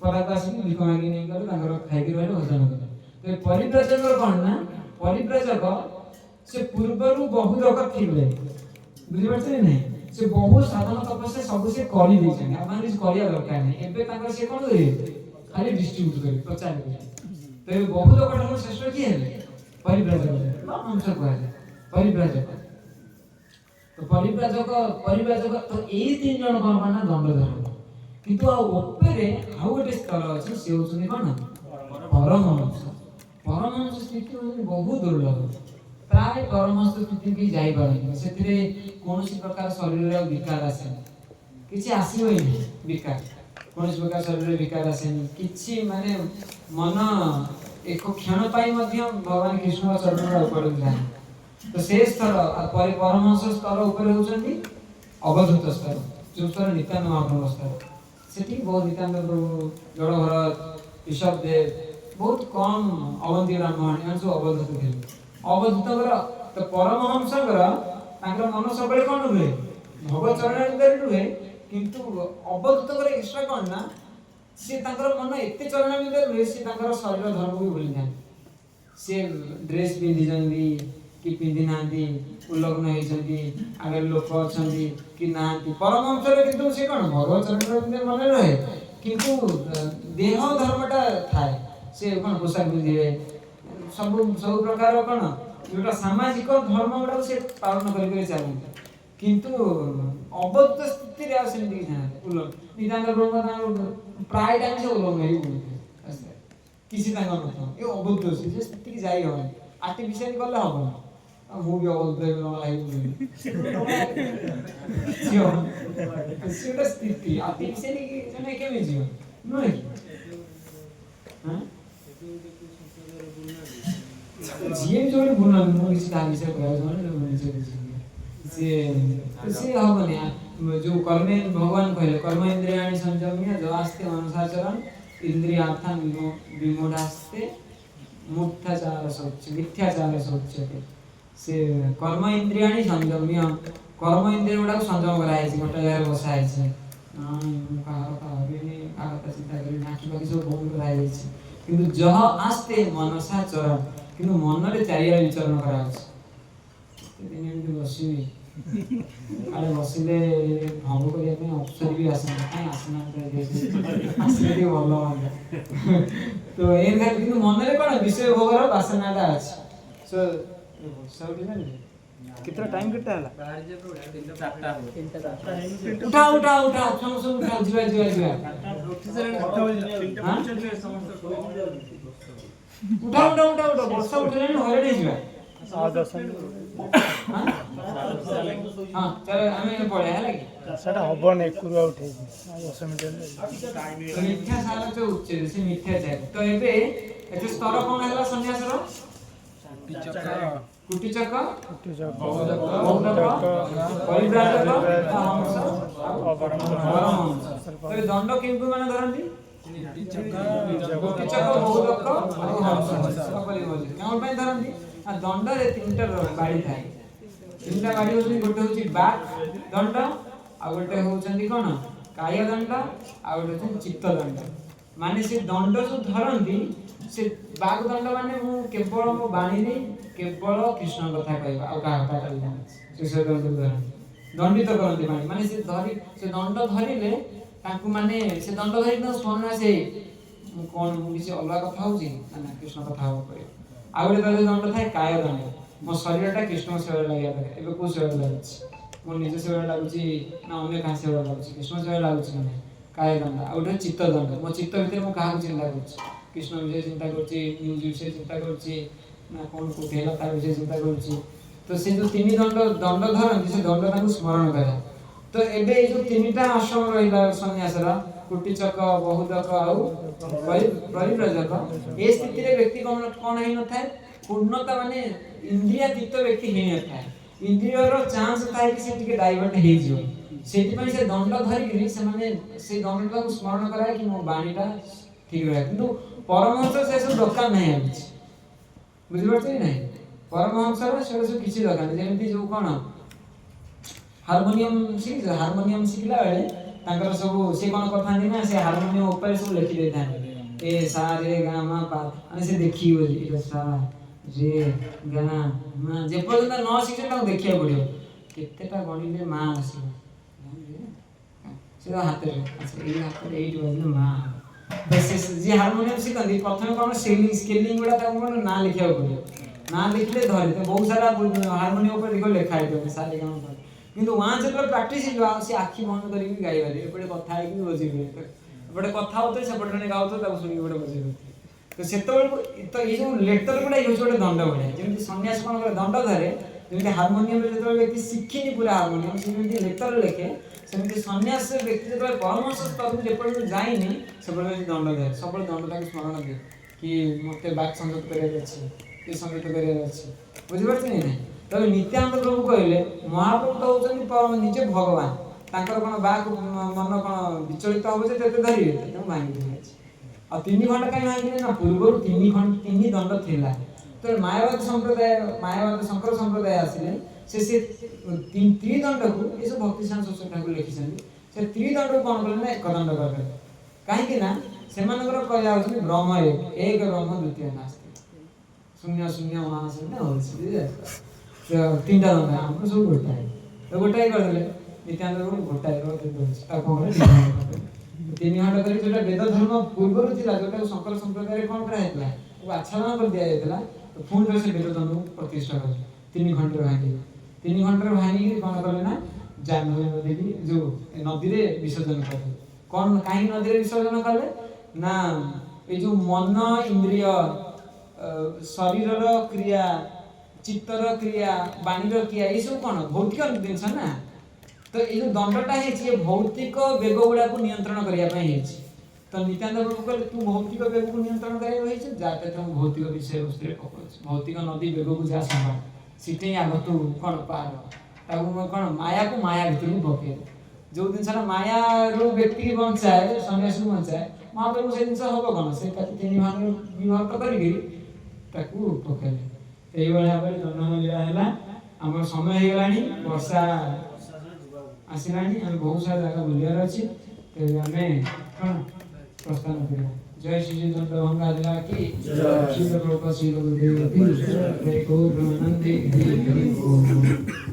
पदार्थ आसी लिख मांगी नहीं गले तांगर खाइ के रहले भोजन करे तो परिव्राजक कोन ना परिव्राजक से पूर्वरु बहुत लोग थिले बुझि परछे नहीं से बहुत साधन तपस्या सब से करी दै छै अपन किछ करिया दरकार नहीं एबे तांगर से कोन करे खाली डिस्ट्रीब्यूट करे प्रचार करे तो बहुत लोग श्रेष्ठ की है परिव्राजक हम सब कहले परिव्राजक तो परिव्राजक तो एई तीन जण कोन माने दंडधर किंतु आ ऊपरे आ गोटे स्तर अछि से होछनी कोन परमहंस स्थिति बहुत दुर्लभ प्राय परमहंस स्थिति की जाई पारे सेथिरे कोनोसी प्रकार शरीर रे विकार आसे किछि आसीबो नै विकार कोनोसी प्रकार शरीर रे विकार आसे किछि माने मन एक क्षण पाई मध्य भगवान कृष्ण चरण ऊपर जाय तो से स्तर परमहंस स्तर ऊपर होचंदी अवधूत स्तर जो स्तर नित्यानंद महाप्रभु स्तर सेठी बहुत नित्यानंद प्रभु जड़भर ऋषभ देव बहुत कम अवंती ब्राह्मण एन सब अवधूत थे अवधूत तो परमहंस तांकर मन सबले कोन रुहे भगवत चरण अंदर रुहे किंतु अवधूत एक्स्ट्रा कोन ना से तांकर मन एते चरण अंदर रुहे से तांकर शरीर धर्म भी भूल जाए से ड्रेस पिंधि जंदी कि पिंधि नांती उल्लग्न होइछंती आगे लोक अछंती कि नांती परमहंस रे किंतु से कोन भगवत चरण मन रहे किंतु देह धर्मटा थाए से कोन पोशाक पिंधिबे सब प्रकार कोन जोटा सामाजिक धर्म गुडा से पालन करि चालू किंतु अबद्ध स्थिति रे आसेंती कि जाने उल्लग्न निदान ब्रह्म प्राय टाइम से उल्लग्न होई किसी तांगर न ये अबद्ध से स्थिति की जाई हो आर्टिफिशियल करले हबो मु भी अबद्ध लागै ସେ ଗୋଟେ ସ୍ଥିତି ଅତି ସେ ଜଣେ କେମିତି ଯିବ ନୁହେଁ କି ଯିଏ ଯୋଉଠି ବୁଲ ମୁଁ କିଛି ତା ବିଷୟରେ କହିବାକୁ ସେ ହବନି जो कर्म भगवान कहले कर्म इंद्रियाणि संयम्य जो आस्ते अनुसाचरण इंद्रियार्थान विमूढ़ास्ते मूर्धाचार शौच मिथ्याचार शौच्यते से कर्म इंद्रियाणि संयम्य कर्म इंद्रिय गुड़ा संयम कराई गोटे जगह बसाई चिंता कर नाकी बाकी सब बंद कराई किंतु जह आस्ते मनसा चरण किंतु मन रे चारिया विचरण करा बसबी आले बसिले भंग करिया पे अफसर भी आसना काई आसना आसले भलो तो एन खाली किंतु मन रे कोन विषय भोगर वासनाटा अछि सो सब दिन कितना टाइम कितना है उठा उठा उठा सब उठा जीवा जीवा जीवा उठा उठा उठा उठा वर्षा उठले हरे जीवा 10 हां चलो हमें पढ़े है कि सेटा हबन एकुरा उठे 10 मिनिट मिथ्या सारा जो उच्च से मिथ्या जाय तो एबे एते स्तर कोन हैला सन्यासर कुटिचक परिव्राजक तो दंड केंकु माने धरंती कुटिचक बहुदक केउ पय धरंती आ दंड रे तीनटा बाड़ी थाए तीनटा बाड़ी होची गोटे होची बाक दंड आ गोटे होचंती कोन काय दंड आ गोटे होची चित्त दंड माने से दंड जो धरंती से बाक दंड माने मु केवल मो बाणी रे केवल कृष्ण कथा कहबा आ का कथा कहबा से से दंडित करंती माने से धरी से दंड धरिले ताकू माने से दंड धरि न स्मरण से मु कोन मु किसी अलग कथा होची ना कृष्ण कथा हो करे आ गोटे दंड थाए काय दंड मो शरीरटा कृष्ण सेवा लागिया करे एबे को सेवा लागछ मो निज सेवा लागुची ना अन्य का सेवा लागुची कृष्ण सेवा लागुची माने काय दंड आ गोटे चित्त दंड मो चित्त भीतर मो काहा चिंता करछ कृष्ण विषय चिंता करछि न्यूज विषय चिंता करछि ना कोन कोठेला तार विषय चिंता करछि तो से जो तीन दंड धरन से दंड ताकू स्मरण करे तो एबे ए जो तीनटा आश्रम रहिला सन्यासरा कुटिचक बहुदक आउ परिव्राजक ए स्थिति रे व्यक्ति कोन हे न थाए पूर्णता माने इंद्रियातीत व्यक्ति हे न थाए इंद्रिय रो चांस थाए कि से टिके डाइवर्ट हे जियो सेति पय से दंड धरि कि से माने से दंड ताकू स्मरण कराय कि मो बाणीटा ठीक रहे किंतु परमहंस से सब दरकार नहीं आछि बुझि पड़छै नै परमहंस रे से सब किछि दरकार नै जेमति जो कोन हार्मोनियम शिखला बेले तांकर सब से कोन करथांती ना से हार्मोनियम ऊपर सब लिखि देथां ए सा रे गा मा पा अनि से देखि बोली ए सा रे गा मा जे पर्यंत न शिखे ता देखिया पड़ियो केतेटा गणिले मा आसी से हाथ रे अच्छा ए हाथ रे 8 बजे मा बस जे हार्मोनियम शिखंदी प्रथम कोन स्केलिंग गुडा ता कोन ना लिखिया पड़ियो ना लिखले धरे तो बहुत सारा हार्मोनियम ऊपर देखो लिखा है सा रे गा मा किंतु वहां से प्रैक्टिस से आखि बंद करके गाइबा एपटे कथा है कि बजेबे एपटे कथा होते सेपटे ने गाउतो तब सुनी एपटे बजेबे तो सेतबेल तो ये जो लेटर गुडा यूज गोटे दंड बढे जेमति सन्यास कोन करे दंड धरे जेमति हार्मोनियम रे जेतबेल व्यक्ति शिखिनी पूरा हार्मोनियम जेमति लेटर लेखे सेमति सन्यास व्यक्ति जेतबेल परमहंस स्तर जेपटे जाइनी सेपटे दंड धरे सबल दंड ताके स्मरण दे कि मते बात संगत करे अछि कि संगत करे अछि बुझि परछै नै तब नित्यानंद प्रभु कहले महाप्रभु तो होचनी परम निजे भगवान तांकर कोन बाक मन कोन विचलित होबे जे तेते धरिबे त भांगी दिले आ 3 घंटा काई भांगी ना पूर्व 3 दंड थिला तो मायावाद शंकर संप्रदाय आसिले से 3 दंड को ए सब भक्ति शान सोसाइटी ठाकुर लिखिसन से 3 दंड को कोन करले ना एक दंड करले काहे कि ना सेमानकर कहला होचनी ब्रह्म एक ब्रह्म द्वितीय नास्ति शून्य शून्य महाशून्य होछि तो 3 टा दंड हमको सब गोटाए तो गोटाए कर देले नित्यानंद को गोटाए रो दे ता कोन 3 घंटा करी जोटा वेद धर्म पूर्व थिला जोटा शंकर संप्रदाय कोन करा हेतला वो आच्छादन कर दिया हेतला तो फोन रे से वेद धर्म प्रतिष्ठा कर 3 घंटा भांगी 3 घंटा भांगी कोन करले ना जानवे नदी जो नदी रे विसर्जन करले कोन काहे नदी रे विसर्जन करले ना ए जो मन इंद्रिय शरीर रो क्रिया चित्तर क्रिया बाणी क्रिया ये सब कौन भौतिक जिनस ना तो ये दंडटा है भौतिक बेग गुड़ा को नियंत्रण करने तो नित्यानंद प्रभु कहले तू भौतिक बेग को नियंत्रण करने जाते तुम भौतिक विषय वस्तु पकाऊ भौतिक नदी बेग को जा संभाल सीटे आग तू कौन पार कौन माया को माया भर को पके जो जिनसा माया रू व्यक्ति की बचाए सन्यासी को बचाए महाप्रभु से जिन हम कौन से तीन भाग विभक्त कर पकेले ये भाव में जन्म लीला है आम समय हो गला वर्षा आसला आम बहुत सारा जगह बुलार अच्छी आम कौन प्रस्थान कर जय श्री दंडभंगा की श्री प्रभुपाद श्री गुरुदेव की जय गौर नंदे हरि हरि बोल।